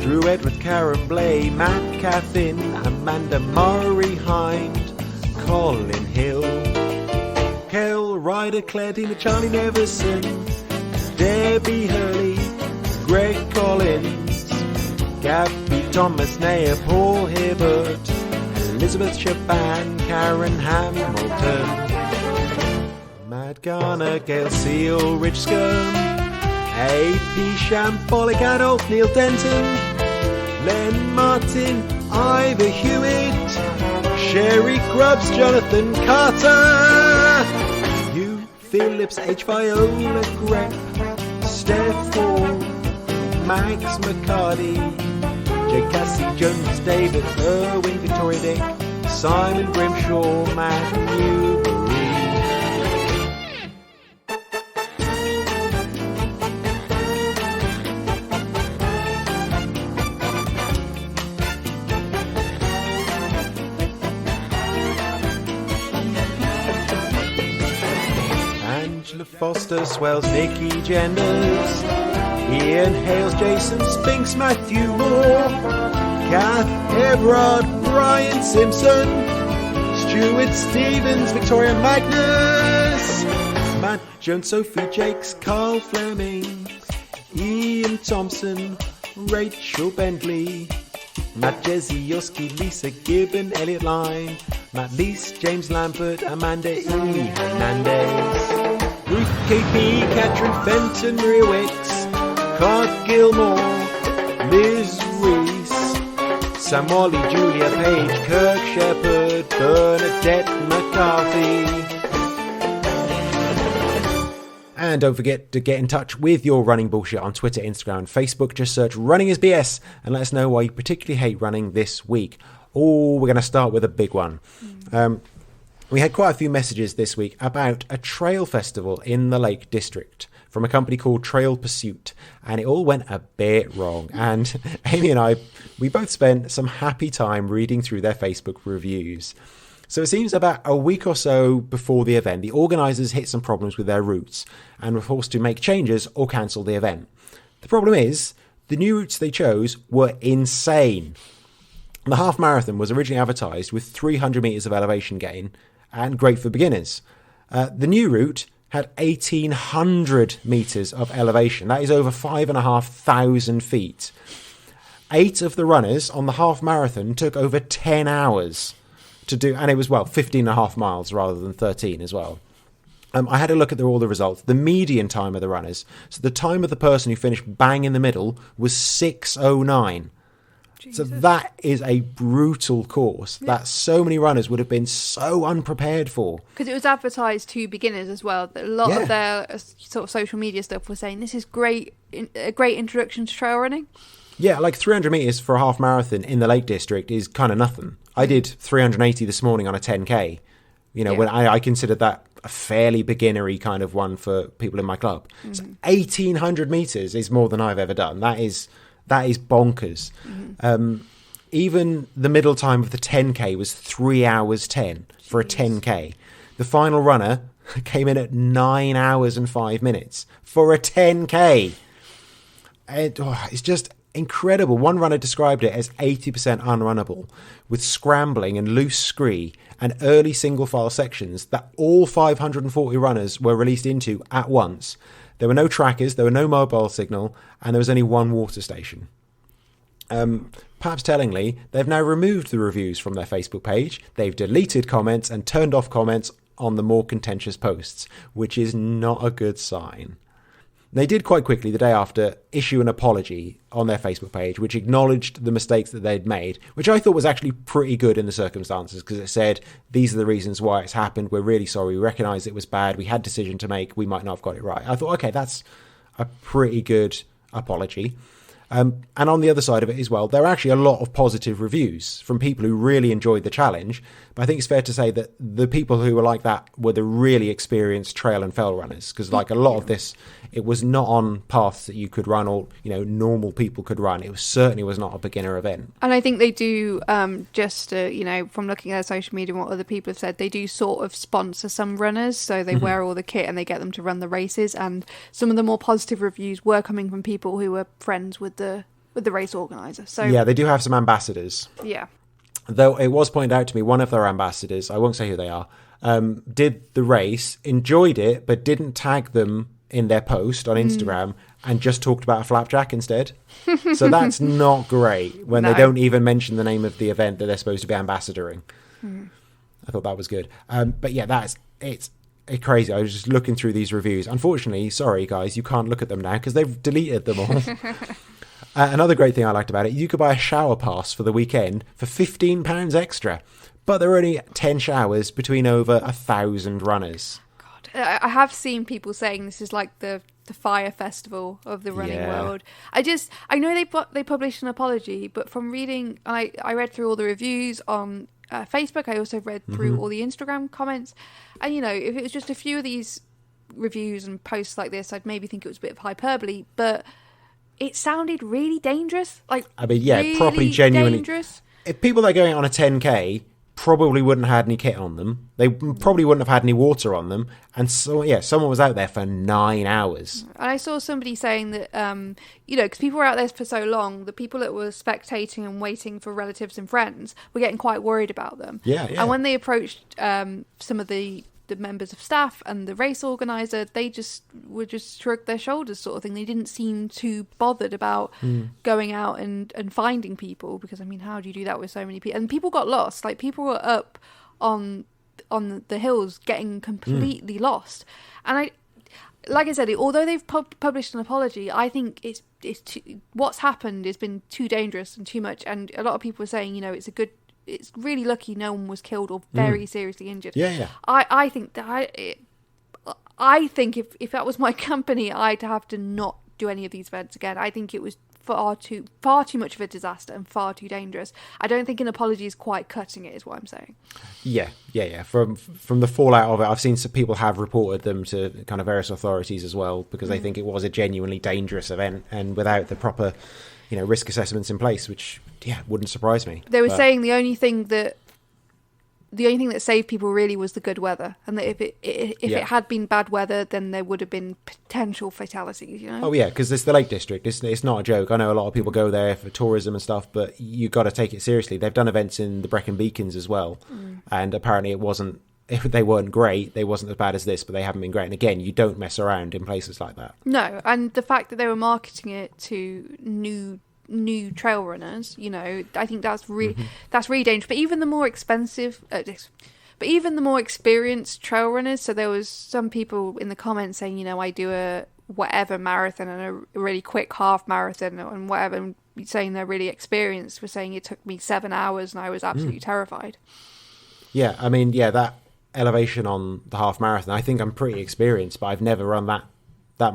Drew Edward, Karen Blay, Matt Cathin, Amanda Murray Hind, Colin Hill, Kel Ryder, Claire Dina, Charlie Neverson, Debbie Hurley, Greg Collins, Gabby, Thomas, Neher, Paul Hibbert, Elizabeth Shaban, Karen Hamilton, Mad Garner, Gail Seal, Rich Skirm, AP Shambolic, Adolf, Neil Denton, Len Martin, Ivor Hewitt, Sherry Grubbs, Jonathan Carter, Hugh Phillips, H. Viola Grep, Steph Ford, Max McCarty, Jake Cassie, Jones, David Irwin, Victoria Dick, Simon Grimshaw, Matt Newbury. Angela Foster, Swells, Nikki Genders, Ian Hales, Jason Spinks, Matthew Moore, Kath Ebrard, Brian Simpson, Stuart Stevens, Victoria Magnus, Matt Jones, Sophie Jakes, Carl Fleming, Ian Thompson, Rachel Bentley, Matt Jesse, Yoski, Lisa Gibbon, Elliot Line, Matt Leese, James Lambert, Amanda E. Hernandez, Ruth KP, Catherine Fenton, Maria Wicks, Clark Gilmore, Liz Reese, Sam Wally, Julia Page, Kirk Shepherd, Bernadette McCarthy. And don't forget to get in touch with your running bullshit on Twitter, Instagram, and Facebook. Just search Running is BS and let us know why you particularly hate running this week. Oh, we're going to start with a big one. We had quite a few messages this week about a trail festival in the Lake District from a company called Trail Pursuit, and it all went a bit wrong. And Amy and I, we both spent some happy time reading through their Facebook reviews. So it seems about a week or so before the event, the organisers hit some problems with their routes and were forced to make changes or cancel the event. The problem is, the new routes they chose were insane. The half marathon was originally advertised with 300 metres of elevation gain and great for beginners. The new route had 1,800 metres of elevation. That is over 5,500 feet. 8 of the runners on the half marathon took over 10 hours to do, and it was, 15.5 miles rather than 13 as well. I had a look at all the results. The median time of the runners, so the time of the person who finished bang in the middle, was 6:09. So that is a brutal course that so many runners would have been so unprepared for. Because it was advertised to beginners as well. A lot of their sort of social media stuff was saying this is great, a great introduction to trail running. Yeah, like 300 metres for a half marathon in the Lake District is kind of nothing. I did 380 this morning on a 10K. When I considered that a fairly beginnery kind of one for people in my club. Mm-hmm. So 1,800 metres is more than I've ever done. That is bonkers. Mm-hmm. Even the middle time of the 10K was 3 hours 10 for a 10K. The final runner came in at 9 hours and 5 minutes for a 10K. It's just incredible. One runner described it as 80% unrunnable, with scrambling and loose scree and early single file sections that all 540 runners were released into at once. There were no trackers, there were no mobile signal, and there was only one water station. Perhaps tellingly, they've now removed the reviews from their Facebook page. They've deleted comments and turned off comments on the more contentious posts, which is not a good sign. They did quite quickly, the day after, issue an apology on their Facebook page, which acknowledged the mistakes that they'd made, which I thought was actually pretty good in the circumstances, because it said, these are the reasons why it's happened, we're really sorry, we recognise it was bad, we had a decision to make, we might not have got it right. I thought, okay, that's a pretty good apology. And on the other side of it as well, there are actually a lot of positive reviews from people who really enjoyed the challenge. But I think it's fair to say that the people who were like that were the really experienced trail and fell runners. Because like a lot of this, it was not on paths that you could run or, normal people could run. It certainly was not a beginner event. And I think they do, from looking at their social media and what other people have said, they do sort of sponsor some runners. So they wear all the kit and they get them to run the races. And some of the more positive reviews were coming from people who were friends with the race organizer. So yeah, they do have some ambassadors. Yeah. Though it was pointed out to me, one of their ambassadors, I won't say who they are, did the race, enjoyed it, but didn't tag them in their post on Instagram and just talked about a flapjack instead. So that's not great when they don't even mention the name of the event that they're supposed to be ambassadoring. I thought that was good. But yeah, it's crazy. I was just looking through these reviews. Unfortunately, sorry guys, you can't look at them now because they've deleted them all. Another great thing I liked about it, you could buy a shower pass for the weekend for £15 extra, but there are only 10 showers between over 1,000 runners. God, I have seen people saying this is like the Fyre Festival of the running world. I know they published an apology, but from reading, I read through all the reviews on Facebook. I also read through all the Instagram comments, and if it was just a few of these reviews and posts like this, I'd maybe think it was a bit of hyperbole, but it sounded really dangerous. Really properly genuinely dangerous. If people that are going on a 10k probably wouldn't have had any kit on them, they probably wouldn't have had any water on them, and so someone was out there for 9 hours. And I saw somebody saying that because people were out there for so long, the people that were spectating and waiting for relatives and friends were getting quite worried about them. And when they approached some of the members of staff and the race organizer, they just shrug their shoulders, sort of thing. They didn't seem too bothered about going out and finding people, because how do you do that with so many people? And people got lost. Like, people were up on the hills getting completely lost. And like I said, although they've published an apology, I think it's what's happened has been too dangerous and too much. And a lot of people were saying, it's really lucky no one was killed or very seriously injured. I think that I think if that was my company, I'd have to not do any of these events again. I think it was far too much of a disaster and far too dangerous. I don't think an apology is quite cutting it, is what I'm saying. Yeah. From the fallout of it, I've seen some people have reported them to kind of various authorities as well, because they think it was a genuinely dangerous event, and without the proper risk assessments in place, which wouldn't surprise me. They were saying the only thing that saved people really was the good weather, and that if it had been bad weather, then there would have been potential fatalities. Oh yeah, because it's the Lake District. It's not a joke. I know a lot of people go there for tourism and stuff, but you got to take it seriously. They've done events in the Brecon Beacons as well, and apparently they weren't great. They wasn't as bad as this, but they haven't been great. And again, you don't mess around in places like that. No, and the fact that they were marketing it to new trail runners, I think that's really dangerous. But even the more experienced trail runners. So there was some people in the comments saying, I do a whatever marathon and a really quick half marathon and whatever, and saying they're really experienced. Were saying it took me 7 hours and I was absolutely terrified. Yeah, that elevation on the half marathon, I think I'm pretty experienced, but I've never run that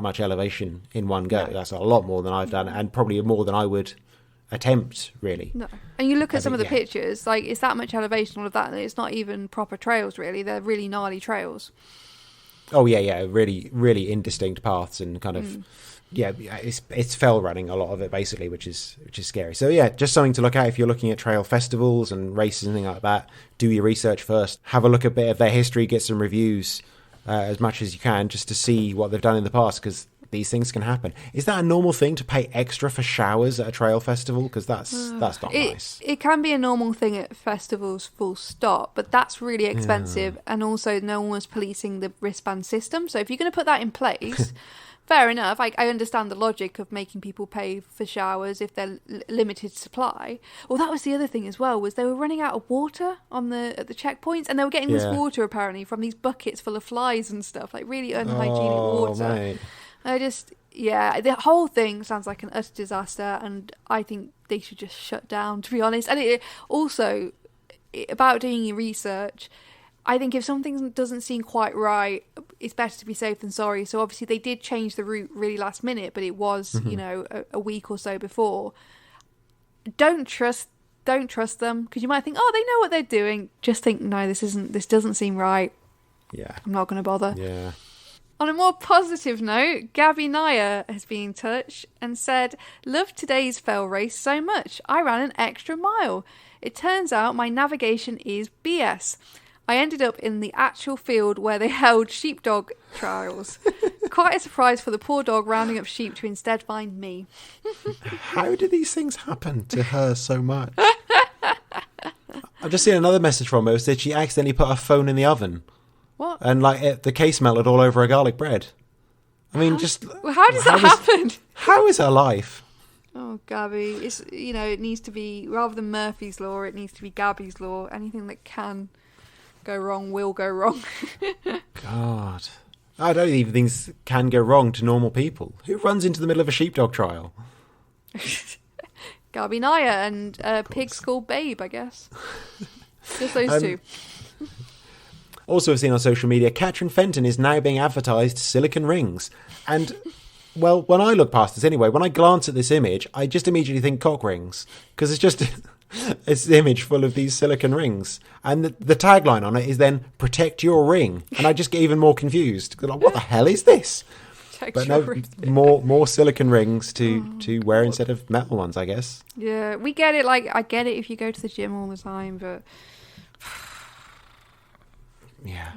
much elevation in one go. No. That's a lot more than I've done, and probably more than I would attempt, really. No. And you look at some of the pictures, like, it's that much elevation, all of that, and it's not even proper trails, really. They're really gnarly trails. Oh yeah, really, really indistinct paths, and kind of it's fell running, a lot of it, basically, which is scary. So yeah, just something to look at if you're looking at trail festivals and races and things like that. Do your research first. Have a look at a bit of their history. Get some reviews as much as you can, just to see what they've done in the past, because these things can happen. Is that a normal thing to pay extra for showers at a trail festival? Because that's not nice. It can be a normal thing at festivals, full stop, but that's really expensive, and also no one was policing the wristband system. So if you're going to put that in place, fair enough. I understand the logic of making people pay for showers if they're limited supply. Well, that was the other thing as well, was they were running out of water at the checkpoints, and they were getting this water apparently from these buckets full of flies and stuff, like really unhygienic water. Mate. The whole thing sounds like an utter disaster, and I think they should just shut down, to be honest. And about doing your research, I think if something doesn't seem quite right, it's better to be safe than sorry. So obviously they did change the route really last minute, but it was, a week or so before. Don't trust them, because you might think, oh, they know what they're doing. Just think, no, this doesn't seem right. Yeah. I'm not going to bother. Yeah. On a more positive note, Gabby Neher has been in touch and said, "Love today's fell race so much. I ran an extra mile. It turns out my navigation is BS. I ended up in the actual field where they held sheepdog trials. Quite a surprise for the poor dog rounding up sheep to instead find me." How do these things happen to her so much? I've just seen another message from her. Said she accidentally put her phone in the oven. What? And the case melted all over her garlic bread. I mean, just how does that happen? How is her life? Oh, Gabby, it's it needs to be, rather than Murphy's Law, it needs to be Gabby's Law. Anything that can go wrong will go wrong. God, I don't even think things can go wrong to normal people. Who runs into the middle of a sheepdog trial? Gabby Neher and pig's called Babe, I guess. Just those two. Also, I've seen on social media, Catherine Fenton is now being advertised silicone rings. And, well, when I look past this anyway, when I glance at this image, I just immediately think cock rings. Because it's just it's an image full of these silicone rings. And the tagline on it is then, protect your ring. And I just get even more confused. Like, what the hell is this? But no, more silicone rings to wear instead of metal ones, I guess. Yeah, we get it. Like, I get it if you go to the gym all the time, but... Yeah.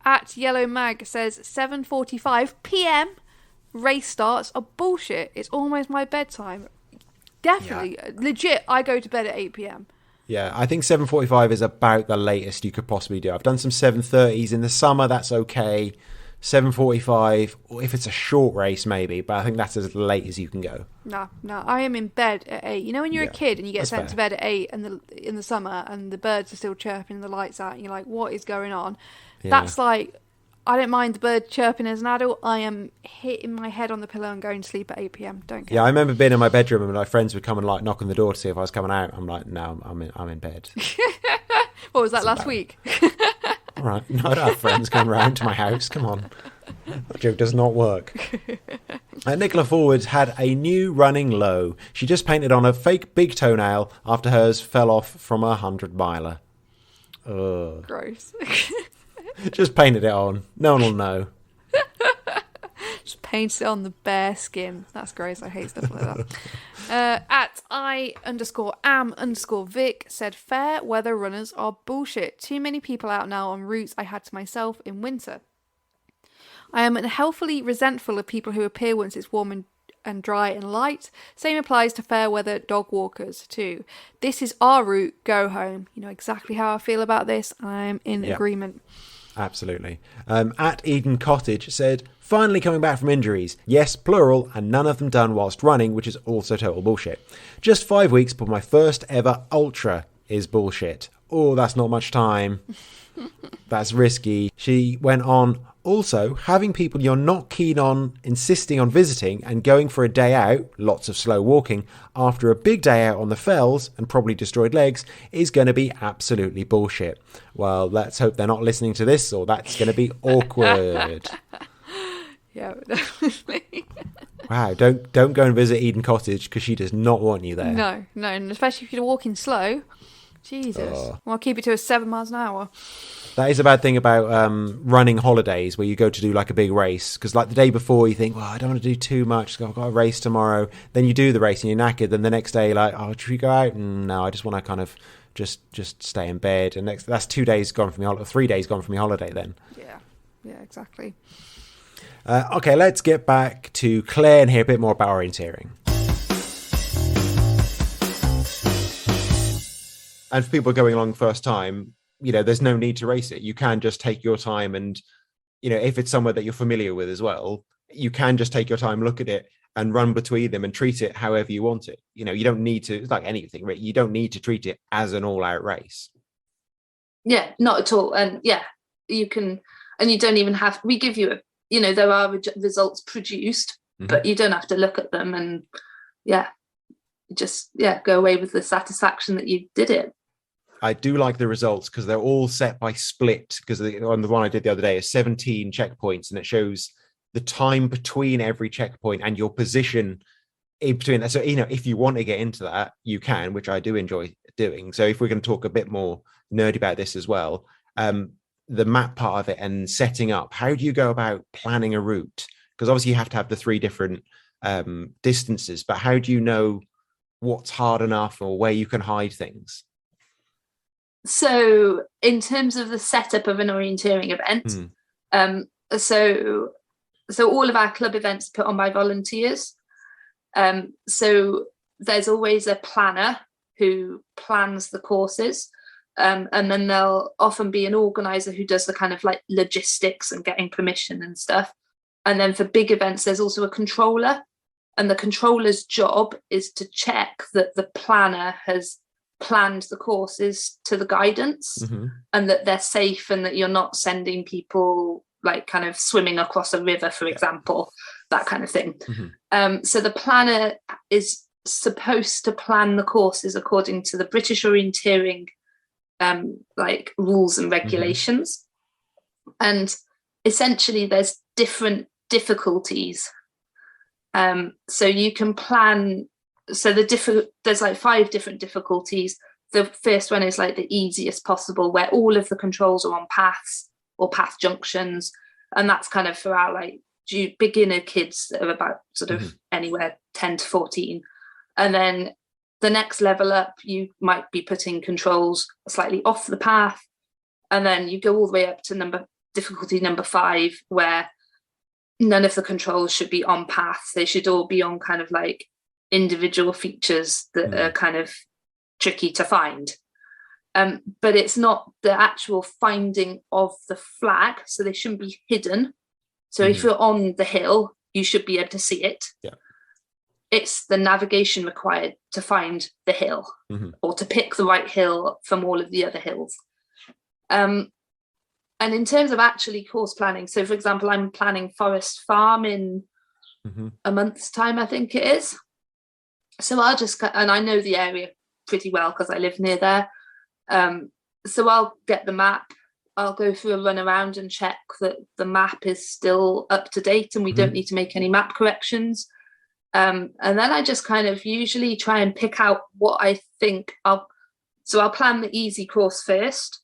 At Yellow Mag says 7:45 p.m. race starts are bullshit. It's almost my bedtime. Definitely, legit. I go to bed at 8 p.m. Yeah, I think 7:45 is about the latest you could possibly do. I've done some 7:30s in the summer. That's okay. 7:45, or if it's a short race, maybe. But I think that's as late as you can go. No, I am in bed at 8. You know when you're a kid and you get sent to bed at 8 and in the summer and the birds are still chirping and the lights out and you're like, what is going on? Yeah. That's like, I don't mind the bird chirping as an adult. I am hitting my head on the pillow and going to sleep at 8 p.m. Don't care. Yeah, I remember being in my bedroom and my friends would come and like knock on the door to see if I was coming out. I'm like, no, I'm in bed. What was that, last week? All right, no, I don't have friends coming round to my house. Come on. That joke does not work. Nicola Forward had a new running low. She just painted on a fake big toenail after hers fell off from a 100-miler. Ugh. Gross. Just painted it on. No one will know. Just painted it on the bare skin. That's gross. I hate stuff like that. At I_am_Vic said, fair weather runners are bullshit. Too many people out now on routes I had to myself in winter. I am unhealthily resentful of people who appear once it's warm and dry and light. Same applies to fair weather dog walkers too. This is our route. Go home. You know exactly how I feel about this. I'm in agreement. Absolutely. At Eden Cottage said, finally coming back from injuries. Yes, plural, and none of them done whilst running, which is also total bullshit. Just 5 weeks, but my first ever ultra is bullshit. Oh, that's not much time. That's risky. She went on, also, having people you're not keen on insisting on visiting and going for a day out, lots of slow walking, after a big day out on the fells and probably destroyed legs is going to be absolutely bullshit. Well, let's hope they're not listening to this or that's going to be awkward. Yeah, definitely. Wow, don't go and visit Eden Cottage because she does not want you there. No, and especially if you're walking slow. Jesus. Well, I'll keep it to 7 miles an hour. That is a bad thing about running holidays where you go to do like a big race. Because like the day before you think, well, I don't want to do too much. I've got a race tomorrow. Then you do the race and you're knackered. Then the next day, like, oh, should we go out? No, I just want to kind of just stay in bed. And that's 2 days gone from your 3 days gone from your holiday then. Yeah, exactly. Okay, let's get back to Clare and hear a bit more about orienteering. And for people going along first time, there's no need to race it. You can just take your time and, if it's somewhere that you're familiar with as well, you can just take your time, look at it and run between them and treat it however you want it. You don't need to, it's like anything, right? You don't need to treat it as an all-out race. Yeah, not at all. And you can, and you don't even have, we give you there are results produced, but you don't have to look at them and just go away with the satisfaction that you did it. I do like the results because they're all set by split, because on the one I did the other day is 17 checkpoints and it shows the time between every checkpoint and your position in between that. So if you want to get into that, you can, which I do enjoy doing. So if we're going to talk a bit more nerdy about this as well, the map part of it and setting up, how do you go about planning a route? Because obviously you have to have the 3 different distances, but how do you know what's hard enough or where you can hide things? So in terms of the setup of an orienteering event, so all of our club events are put on by volunteers. So there's always a planner who plans the courses. And then there'll often be an organizer who does the kind of like logistics and getting permission and stuff. And then for big events, there's also a controller, and the controller's job is to check that the planner has planned the courses to the guidance, and that they're safe, and that you're not sending people like kind of swimming across a river, for example, that kind of thing. So the planner is supposed to plan the courses according to the British Orienteering like rules and regulations. And essentially there's different difficulties. So you can plan, so there's like 5 different difficulties. The first one is like the easiest possible, where all of the controls are on paths or path junctions, and that's kind of for our like beginner kids that are about sort of anywhere 10 to 14. And then the next level up, you might be putting controls slightly off the path, and then you go all the way up to difficulty number 5, where none of the controls should be on paths. They should all be on kind of like individual features that are kind of tricky to find. But it's not the actual finding of the flag, so they shouldn't be hidden. So if you're on the hill, you should be able to see it. Yeah. It's the navigation required to find the hill, or to pick the right hill from all of the other hills. And in terms of actually course planning, so for example, I'm planning Forest Farm in a month's time, I think it is. So I'll just, and I know the area pretty well because I live near there. So I'll get the map, I'll go through a run around and check that the map is still up to date and we don't need to make any map corrections. And then I just kind of usually try and pick out what I think I'll plan the easy course first,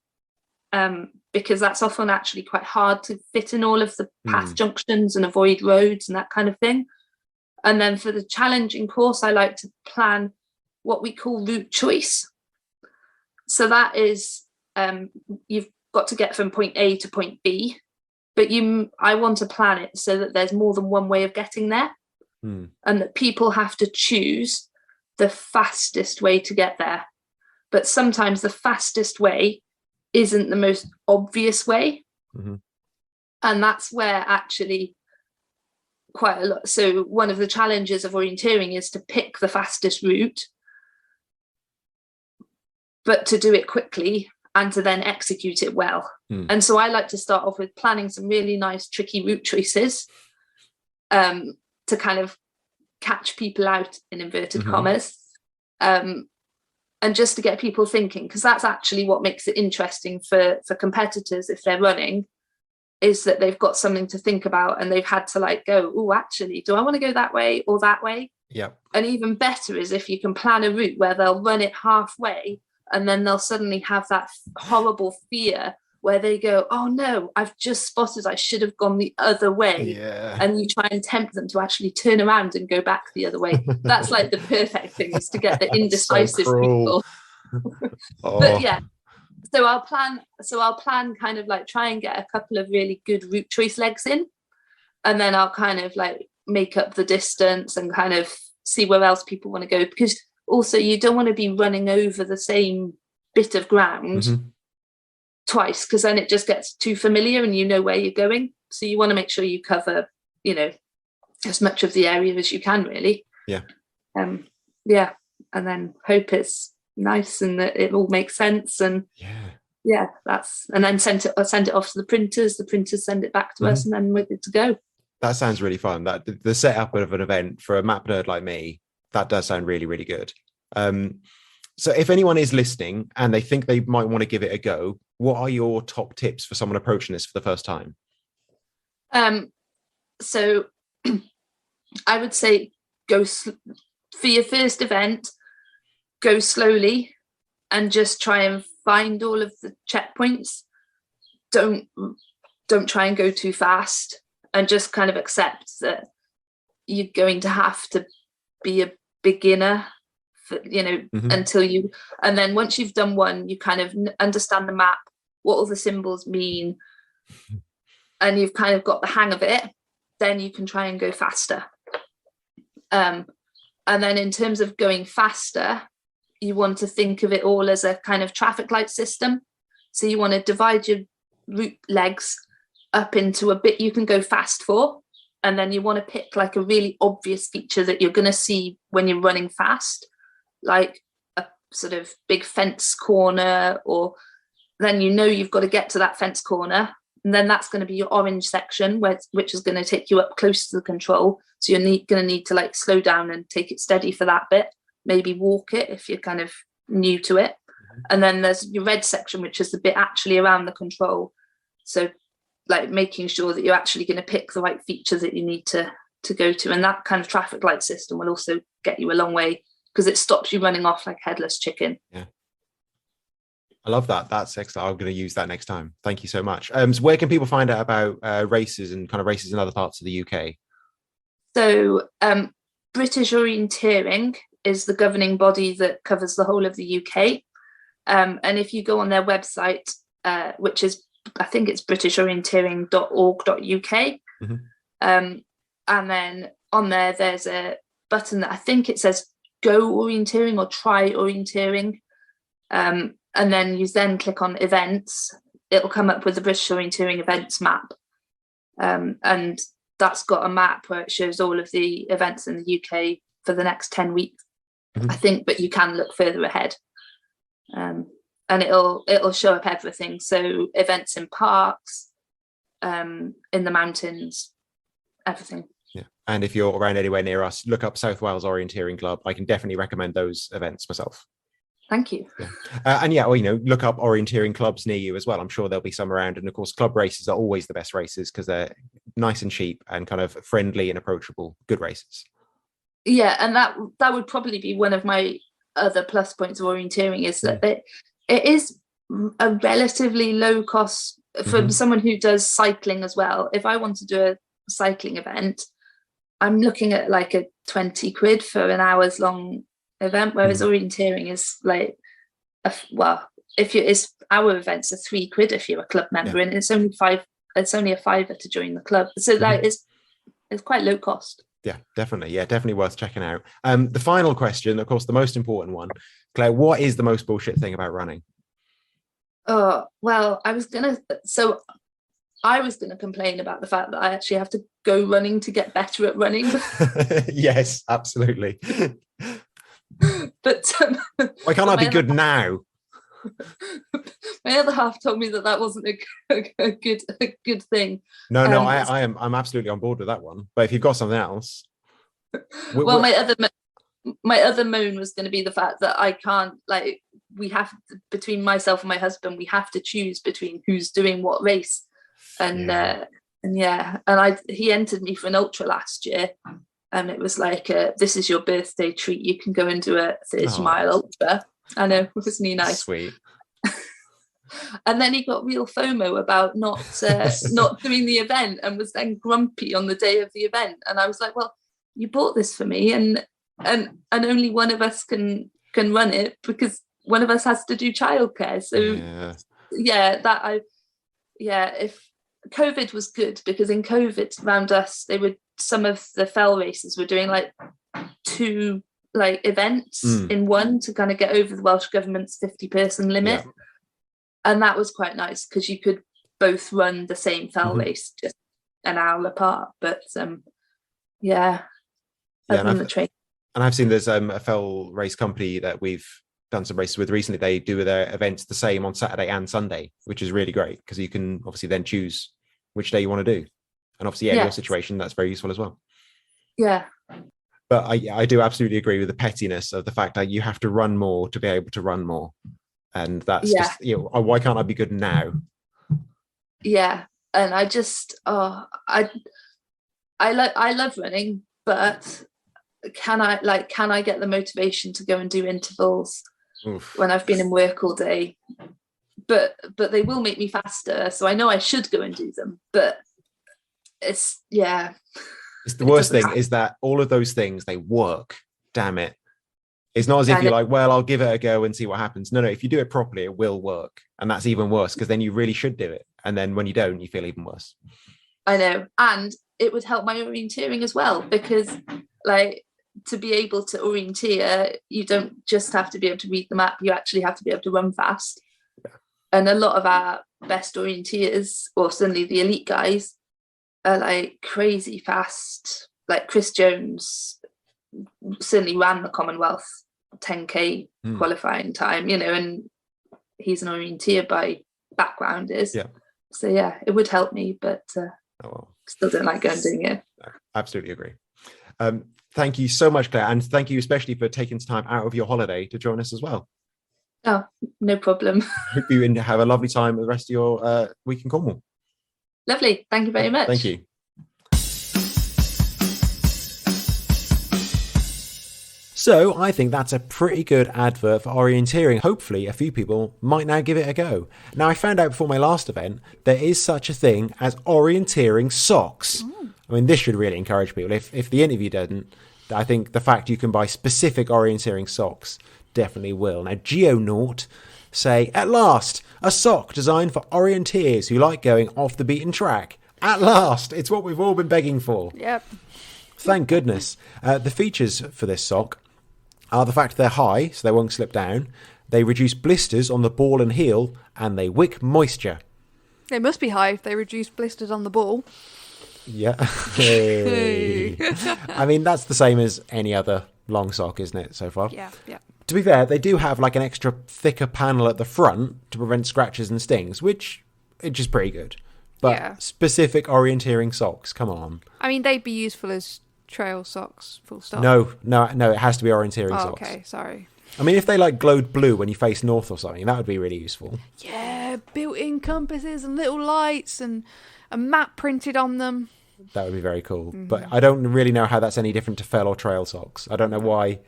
because that's often actually quite hard to fit in all of the path junctions and avoid roads and that kind of thing. And then for the challenging course, I like to plan what we call route choice. So that is, you've got to get from point A to point B, but I want to plan it so that there's more than one way of getting there, and that people have to choose the fastest way to get there. But sometimes the fastest way isn't the most obvious way. And that's where actually quite a lot. So one of the challenges of orienteering is to pick the fastest route, but to do it quickly and to then execute it well. And so I like to start off with planning some really nice, tricky route choices, to kind of catch people out, in inverted commas, and just to get people thinking, because that's actually what makes it interesting for competitors if they're running, is that they've got something to think about and they've had to like go, oh, actually, do I want to go that way or that way? Yep. And even better is if you can plan a route where they'll run it halfway and then they'll suddenly have that horrible fear where they go, oh no, I've just spotted I should have gone the other way. Yeah. And you try and tempt them to actually turn around and go back the other way. That's like the perfect thing, is to get the indecisive people. But yeah, so I'll plan kind of like try and get a couple of really good route choice legs in, and then I'll kind of like make up the distance and kind of see where else people want to go, because also you don't want to be running over the same bit of ground twice, because then it just gets too familiar and you know where you're going. So you want to make sure you cover, as much of the area as you can, really. Yeah. And then hope it's nice and that it all makes sense. And and then send it off to the printers send it back to us, and then we're good to go. That sounds really fun. That the setup of an event for a map nerd like me, that does sound really, really good. So if anyone is listening and they think they might want to give it a go, what are your top tips for someone approaching this for the first time? So I would say for your first event, go slowly and just try and find all of the checkpoints. Don't try and go too fast, and just kind of accept that you're going to have to be a beginner for, until you, and then once you've done one, you kind of understand the map, what all the symbols mean, and you've kind of got the hang of it, then you can try and go faster. And then in terms of going faster, you want to think of it all as a kind of traffic light system. So you want to divide your route legs up into a bit you can go fast for, and then you want to pick like a really obvious feature that you're going to see when you're running fast, like a sort of big fence corner, or then you've got to get to that fence corner, and then that's going to be your orange section, which is going to take you up close to the control. So you're going to need to like slow down and take it steady for that bit, maybe walk it if you're kind of new to it. And then there's your red section, which is the bit actually around the control. So like making sure that you're actually going to pick the right feature that you need to go to. And that kind of traffic light system will also get you a long way, because it stops you running off like headless chicken. Yeah. I love that. That's excellent. I'm going to use that next time. Thank you so much. So where can people find out about races and kind of races in other parts of the UK? So British Orienteering is the governing body that covers the whole of the UK. And if you go on their website, which is, I think it's britishorienteering.org.uk. And then on there's a button that I think it says Go Orienteering or Try Orienteering. And then you click on events. It'll come up with the British Orienteering events map. And that's got a map where it shows all of the events in the UK for the next 10 weeks, I think, but you can look further ahead. And it'll show up everything. So events in parks, in the mountains, everything. Yeah. And if you're around anywhere near us, look up South Wales Orienteering Club. I can definitely recommend those events myself. Thank you. Yeah. And look up orienteering clubs near you as well. I'm sure there'll be some around. And of course, club races are always the best races because they're nice and cheap and kind of friendly and approachable, good races. Yeah, and that would probably be one of my other plus points of orienteering, is that it is a relatively low cost for someone who does cycling as well. If I want to do a cycling event, I'm looking at like a 20 quid for an hour's long event, whereas orienteering is like if our events are 3 quid if you're a club member, and it's only a £5 to join the club, so that is, it's quite low cost. Yeah, definitely worth checking out. The final question, of course, the most important one, Claire, what is the most bullshit thing about running? Oh, well, I was gonna complain about the fact that I actually have to go running to get better at running. Yes, absolutely. But why can't I be good now? My other half told me that wasn't a good thing. No, I'm absolutely on board with that one. But if you've got something else, my other moan was going to be the fact that I can't, like, we have, between myself and my husband, we have to choose between who's doing what race, and he entered me for an ultra last year. And it was like, this is your birthday treat. You can go and do a 30-mile ultra. I know, wasn't he nice? Sweet. And then he got real FOMO about not doing the event, and was then grumpy on the day of the event. And I was like, well, you bought this for me, and only one of us can run it, because one of us has to do childcare. So if COVID was good, because in COVID around us, some of the fell races were doing like 2 like events in one to kind of get over the Welsh Government's 50-person limit. And that was quite nice, because you could both run the same fell race just an hour apart. But the train. And I've seen there's a fell race company that we've done some races with recently. They do their events the same on Saturday and Sunday, which is really great, because you can obviously then choose which day you want to do. And obviously, in your situation, that's very useful as well. Yeah. But I do absolutely agree with the pettiness of the fact that you have to run more to be able to run more. And that's just, why can't I be good now? Yeah. And I just, I love running, but can I get the motivation to go and do intervals when I've been in work all day? But they will make me faster, so I know I should go and do them. But it's the worst thing is that all of those things, they work. Damn it. It's not as if you're like, well, I'll give it a go and see what happens. No, if you do it properly, it will work. And that's even worse, because then you really should do it. And then when you don't, you feel even worse. I know. And it would help my orienteering as well, because like to be able to orienteer, you don't just have to be able to read the map, you actually have to be able to run fast. Yeah. And a lot of our best orienteers, or certainly the elite guys, are like crazy fast. Like Chris Jones certainly ran the Commonwealth 10K qualifying time, and he's an orienteer by background So yeah, it would help me, but still don't like going doing it. No, absolutely agree. Thank you so much, Claire, and thank you especially for taking time out of your holiday to join us as well. Oh, no problem. Hope you have a lovely time with the rest of your week in Cornwall. Lovely. Thank you very much. Thank you. So I think that's a pretty good advert for orienteering. Hopefully a few people might now give it a go. Now, I found out before my last event there is such a thing as orienteering socks. I mean, this should really encourage people. If the interview doesn't, I think the fact you can buy specific orienteering socks definitely will. Now, GeoNaut say, at last, a sock designed for orienteers who like going off the beaten track. At last, it's what we've all been begging for. Yep. Thank goodness. The features for this sock are the fact they're high, so they won't slip down. They reduce blisters on the ball and heel, and they wick moisture. They must be high if they reduce blisters on the ball. Yeah. Hey. I mean, that's the same as any other long sock, isn't it, so far? Yeah. To be fair, they do have like an extra thicker panel at the front to prevent scratches and stings, which is pretty good. But specific orienteering socks, come on. I mean, they'd be useful as trail socks, full stop. No, it has to be orienteering socks. Okay, sorry. I mean, if they like glowed blue when you face north or something, that would be really useful. Yeah, built-in compasses and little lights and a map printed on them. That would be very cool. Mm-hmm. But I don't really know how that's any different to fell or trail socks. I don't know why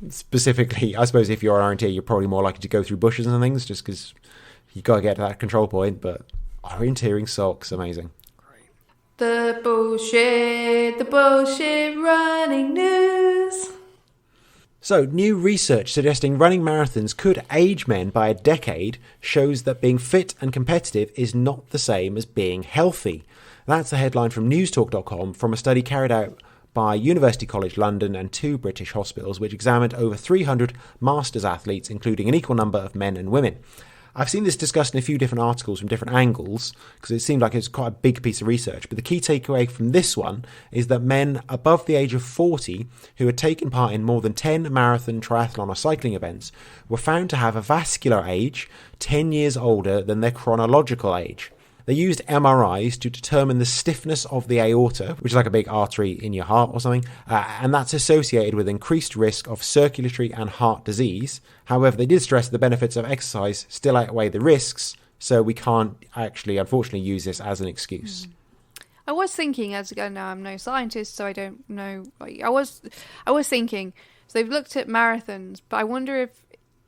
specifically. I suppose if you're an orienteer, you're probably more likely to go through bushes and things just because you got to get to that control point. But orienteering socks, amazing. The bullshit running news. So, new research suggesting running marathons could age men by a decade shows that being fit and competitive is not the same as being healthy. That's a headline from newstalk.com from a study carried out by University College London and 2 British hospitals, which examined over 300 masters athletes, including an equal number of men and women. I've seen this discussed in a few different articles from different angles because it seemed like it's quite a big piece of research. But the key takeaway from this one is that men above the age of 40 who had taken part in more than 10 marathon, triathlon or cycling events were found to have a vascular age 10 years older than their chronological age. They used MRIs to determine the stiffness of the aorta, which is like a big artery in your heart or something, and that's associated with increased risk of circulatory and heart disease. However, they did stress the benefits of exercise still outweigh the risks, so we can't actually, unfortunately, use this as an excuse. I was thinking, as again, now I'm no scientist, so I don't know. I was thinking, so they've looked at marathons, but I wonder if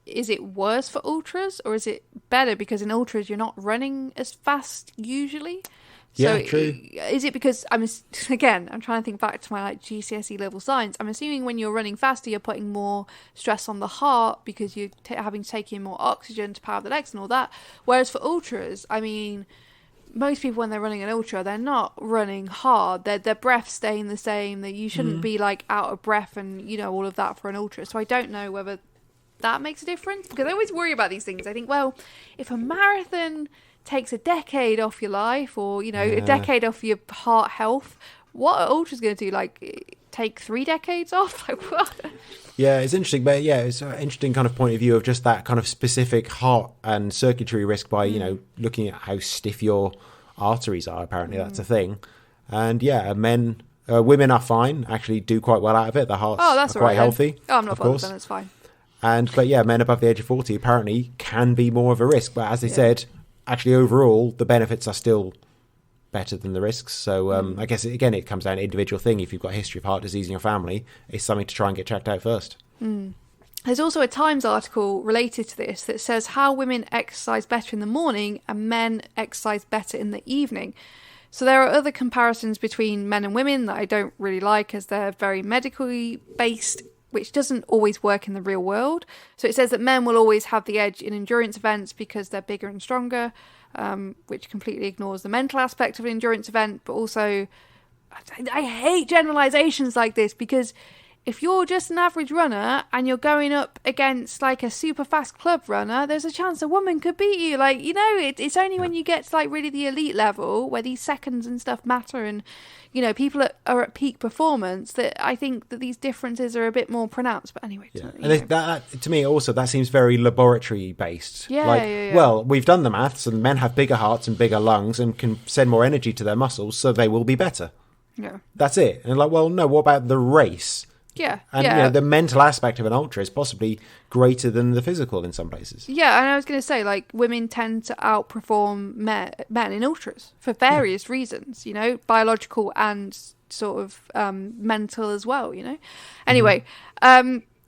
is it worse for ultras or is it better because in ultras you're not running as fast usually? Yeah, true. Is it because I'm trying to think back to my GCSE level science. I'm assuming when you're running faster, you're putting more stress on the heart because you're having to take in more oxygen to power the legs and all that. Whereas for ultras, I mean, most people when they're running an ultra, they're not running hard. Their breath's staying the same. That you shouldn't be like out of breath and all of that for an ultra. So I don't know whether that makes a difference because I always worry about these things. I think, well, if a marathon takes a decade off your life or a decade off your heart health, what are ultras going to do? Like take 3 decades off? Like what? Yeah, it's interesting, but it's an interesting kind of point of view of just that kind of specific heart and circulatory risk by looking at how stiff your arteries are. Apparently that's a thing. And women are fine, actually do quite well out of it. Their hearts are quite healthy. I'm not bothered then, it's fine. But men above the age of 40 apparently can be more of a risk. But as they said, actually overall, the benefits are still better than the risks. So I guess, again, it comes down to individual thing. If you've got a history of heart disease in your family, it's something to try and get checked out first. There's also a Times article related to this that says how women exercise better in the morning and men exercise better in the evening. So there are other comparisons between men and women that I don't really like as they're very medically based, which doesn't always work in the real world. So it says that men will always have the edge in endurance events because they're bigger and stronger, which completely ignores the mental aspect of an endurance event. But also, I hate generalizations like this because if you're just an average runner and you're going up against like a super fast club runner, there's a chance a woman could beat you. Like, you know, it's only when you get to like really the elite level where these seconds and stuff matter, and you know, people are at peak performance, that I think that these differences are a bit more pronounced. But anyway, that to me also, that seems very laboratory based. Yeah. Well, we've done the maths, and men have bigger hearts and bigger lungs and can send more energy to their muscles, so they will be better. Yeah, that's it. And like, well, no, what about the race? Yeah, and you know, the mental aspect of an ultra is possibly greater than the physical in some places. Yeah, and I was going to say, like, women tend to outperform men in ultras for various reasons, you know, biological and sort of mental as well, you know. Anyway,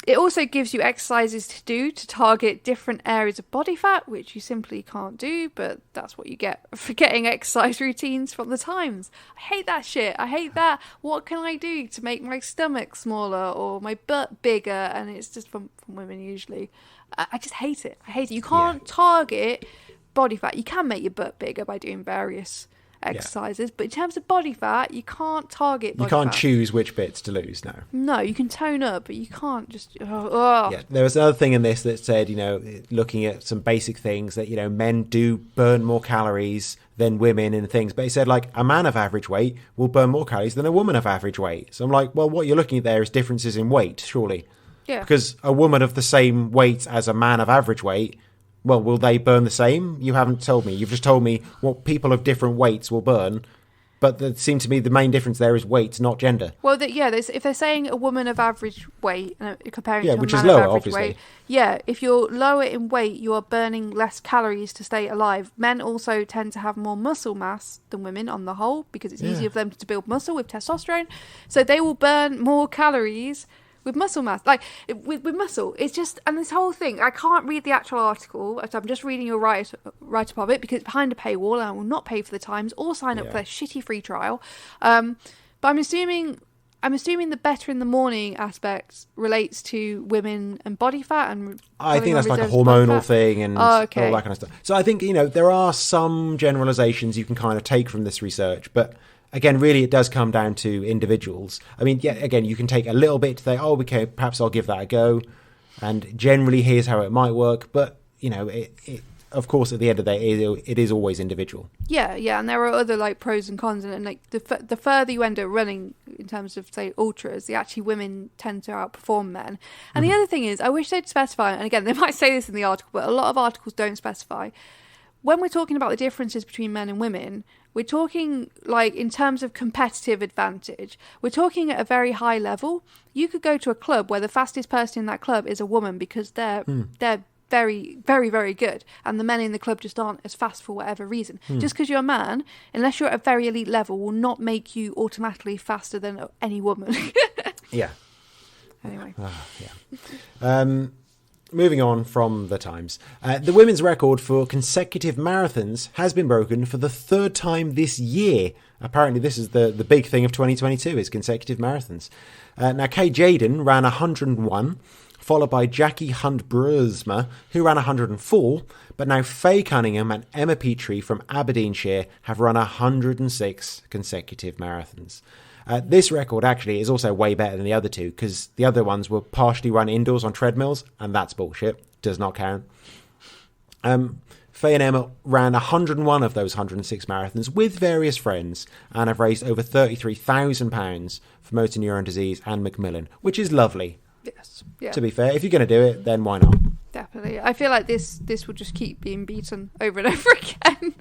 it also gives you exercises to do to target different areas of body fat, which you simply can't do, but that's what you get for getting exercise routines from the Times. I hate that shit. I hate that. What can I do to make my stomach smaller or my butt bigger? And it's just from women usually. I just hate it. I hate it. You can't target body fat. You can make your butt bigger by doing various exercises, but in terms of body fat, you can't target body fat. You can't choose which bits to lose. No, you can tone up, but you can't just there was another thing in this that said, you know, looking at some basic things, that, you know, men do burn more calories than women in things, but it said like a man of average weight will burn more calories than a woman of average weight. So I'm like, well, what you're looking at there is differences in weight, surely. Because a woman of the same weight as a man of average weight, well, will they burn the same? You haven't told me. You've just told me what people of different weights will burn. But it seemed to me the main difference there is weight, not gender. Well, if they're saying a woman of average weight, comparing it to which a man is lower, of average obviously. weight, if you're lower in weight, you are burning less calories to stay alive. Men also tend to have more muscle mass than women on the whole, because it's easier for them to build muscle with testosterone. So they will burn more calories with muscle mass, like with muscle. It's just, and this whole thing, I can't read the actual article, so I'm just reading your write-up of it, because it's behind a paywall and I will not pay for the Times or sign up for their shitty free trial. But I'm assuming the better in the morning aspect relates to women and body fat, and I think that's like a hormonal thing and all that kind of stuff. So I think, you know, there are some generalizations you can kind of take from this research, but again, really, it does come down to individuals. I mean, again, you can take a little bit to say, oh, okay, perhaps I'll give that a go. And generally, here's how it might work. But, you know, it of course, at the end of the day, it is always individual. Yeah, and there are other, like, pros and cons. And, like, the further you end up running in terms of, say, ultras, women tend to outperform men. And the other thing is, I wish they'd specify, and again, they might say this in the article, but a lot of articles don't specify. When we're talking about the differences between men and women, we're talking, like, in terms of competitive advantage, we're talking at a very high level. You could go to a club where the fastest person in that club is a woman, because they're very, very, very good, and the men in the club just aren't as fast for whatever reason. Just because you're a man, unless you're at a very elite level, will not make you automatically faster than any woman. Anyway. Moving on from the Times. The women's record for consecutive marathons has been broken for the third time this year. Apparently this is the big thing of 2022, is consecutive marathons. Now, Kay Jaden ran 101, followed by Jackie Hunt-Brusma, who ran 104, but now Faye Cunningham and Emma Petrie from Aberdeenshire have run 106 consecutive marathons. This record actually is also way better than the other two, because the other ones were partially run indoors on treadmills, and that's bullshit. Does not count. Faye and Emma ran 101 of those 106 marathons with various friends, and have raised over £33,000 for motor neuron disease and Macmillan, which is lovely. Yes. Yeah. To be fair, if you're going to do it, then why not? Definitely. I feel like this will just keep being beaten over and over again.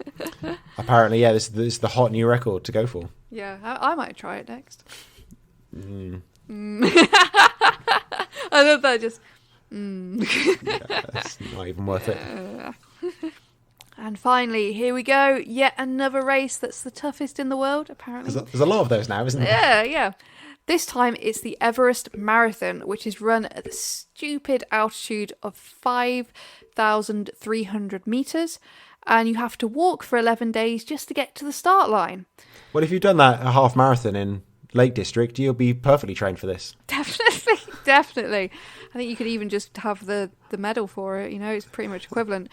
Apparently, yeah, this is the hot new record to go for. Yeah, I might try it next. I love that, just... Yeah, that's not even worth it. And finally, here we go. Yet another race that's the toughest in the world, apparently. There's a lot of those now, isn't there? Yeah. This time it's the Everest Marathon, which is run at the stupid altitude of 5,300 metres. And you have to walk for 11 days just to get to the start line. Well, if you've done that a half marathon in Lake District, you'll be perfectly trained for this. Definitely. I think you could even just have the medal for it, you know, it's pretty much equivalent.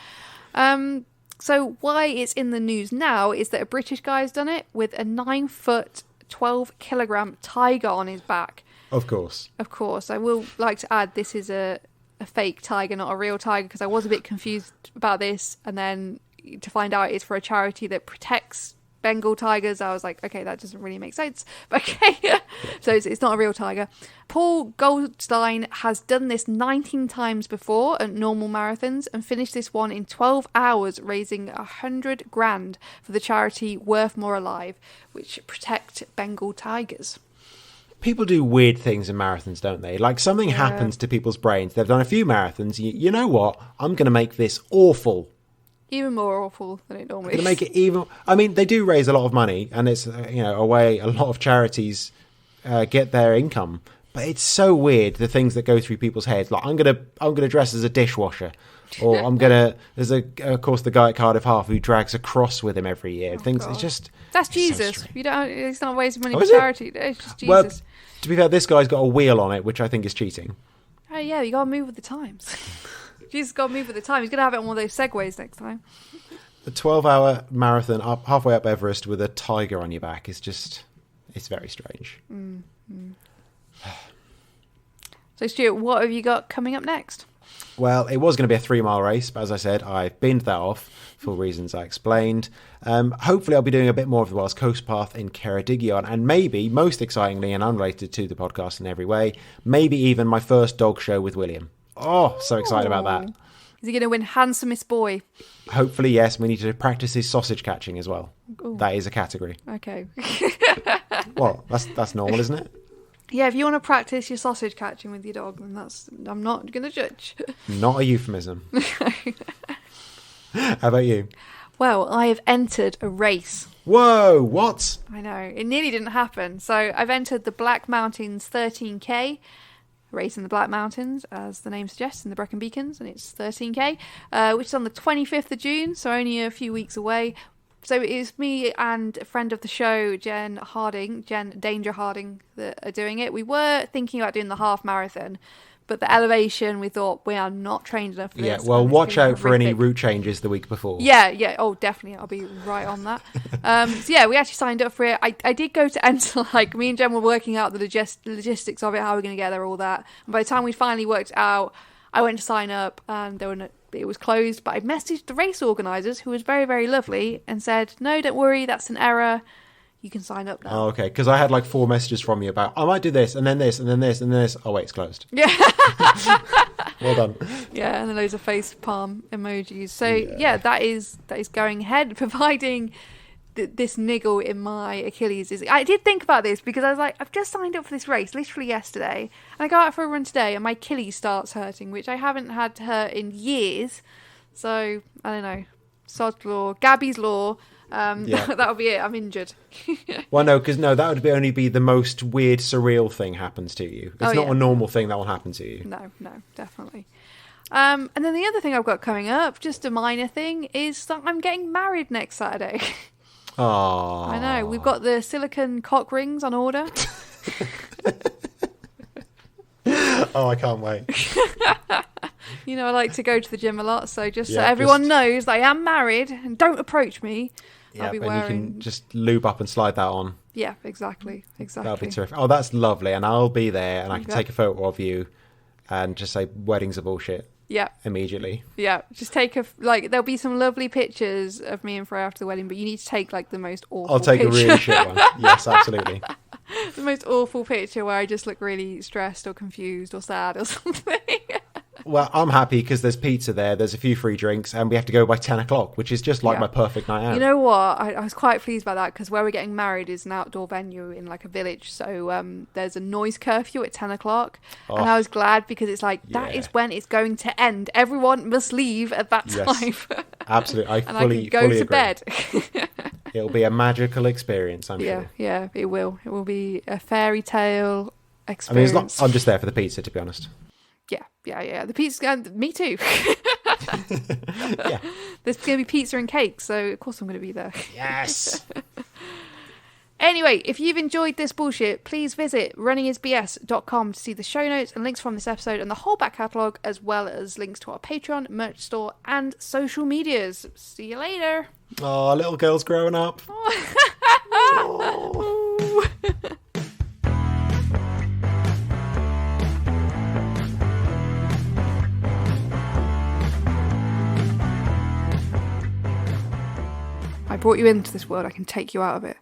So why it's in the news now is that a British guy has done it with a 9 foot, 12 kilogram tiger on his back. Of course. Of course. I will like to add this is a fake tiger, not a real tiger, because I was a bit confused about this. And then to find out it's for a charity that protects Bengal tigers, I was like, okay, that doesn't really make sense. But okay, so it's not a real tiger. Paul Goldstein has done this 19 times before at normal marathons and finished this one in 12 hours, raising 100 grand for the charity Worth More Alive, which protect Bengal tigers. People do weird things in marathons, don't they? Like something happens to people's brains. They've done a few marathons. You know what? I'm going to make this awful. Even more awful than it normally is. To make it even, I mean, they do raise a lot of money, and it's a way a lot of charities get their income. But it's so weird the things that go through people's heads. Like I'm gonna dress as a dishwasher, or There's of course the guy at Cardiff Half who drags a cross with him every year. God. It's just that's Jesus. So it's not wasting money for charity. It's just Jesus. Well, to be fair, this guy's got a wheel on it, which I think is cheating. Oh yeah, you gotta move with the times. Jesus got to move with the time. He's going to have it on one of those segways next time. A 12-hour marathon halfway up Everest with a tiger on your back is just... It's very strange. Mm-hmm. So, Stuart, what have you got coming up next? Well, it was going to be a 3-mile race, but as I said, I've binned that off for reasons I explained. Hopefully I'll be doing a bit more of the Wales Coast Path in Ceredigion, and maybe, most excitingly and unrelated to the podcast in every way, maybe even my first dog show with William. Oh, so excited about that. Is he going to win Handsomest Boy? Hopefully, yes. We need to practice his sausage catching as well. Ooh. That is a category. Okay. Well, that's normal, isn't it? Yeah, if you want to practice your sausage catching with your dog, then I'm not going to judge. Not a euphemism. How about you? Well, I have entered a race. Whoa, what? I know. It nearly didn't happen. So I've entered the Black Mountains 13K. Race in the Black Mountains, as the name suggests, in the Brecon Beacons, and it's 13k, which is on the 25th of June, so only a few weeks away. So it is me and a friend of the show, Jen Danger Harding, that are doing it. We were thinking about doing the half marathon, but the elevation, we thought we are not trained enough for this. Yeah, well, watch out for any route changes the week before. Yeah. Oh, definitely. I'll be right on that. So yeah, we actually signed up for it. I did go to enter, like, me and Jen were working out the logistics of it, how we're going to get there, all that. And by the time we finally worked out, I went to sign up and it was closed. But I messaged the race organisers, who was very, very lovely, and said, no, don't worry, that's an error. You can sign up now. Oh, okay. Because I had like 4 messages from you about, I might do this, and then this, and then this, and then this. Oh, wait, it's closed. Yeah. Well done. Yeah, and then loads of face palm emojis. So, yeah that is going ahead, providing this niggle in my Achilles is... I did think about this because I was like, I've just signed up for this race literally yesterday, and I go out for a run today, and my Achilles starts hurting, which I haven't had to hurt in years. So, I don't know. Sod's law. Gabby's law. That'll be it. I'm injured. Well, no, because that would only be the most weird, surreal thing happens to you. It's not a normal thing that will happen to you. No, definitely. And then the other thing I've got coming up, just a minor thing, is that I'm getting married next Saturday. Oh, I know. We've got the silicone cock rings on order. Oh, I can't wait. I like to go to the gym a lot, so so everyone knows that I am married and don't approach me. Yeah, and you can just lube up and slide that on. Yeah, exactly. That'll be terrific. Oh, that's lovely, and I'll be there, and I can take a photo of you and just say weddings are bullshit. Yeah. Immediately. Yeah. Just take there'll be some lovely pictures of me and Fyre after the wedding, but you need to take the most awful I'll take picture. A really shit one. Yes, absolutely. The most awful picture where I just look really stressed or confused or sad or something. Well, I'm happy because there's pizza there, there's a few free drinks, and we have to go by 10 o'clock, which is just like my perfect night out. You know what? I was quite pleased by that because where we're getting married is an outdoor venue in like a village. So there's a noise curfew at 10 o'clock. Oh. And I was glad because it's like, that is when it's going to end. Everyone must leave at that time. Absolutely. I can go to bed. It'll be a magical experience, I'm sure. Yeah, it will. It will be a fairy tale experience. I mean, I'm just there for the pizza, to be honest. Yeah. The pizza, me too. Yeah. There's going to be pizza and cake, so of course I'm going to be there. Yes. Anyway, if you've enjoyed this bullshit, please visit runningisbs.com to see the show notes and links from this episode and the whole back catalogue, as well as links to our Patreon, merch store, and social medias. See you later. Oh, little girl's growing up. Oh. I brought you into this world, I can take you out of it.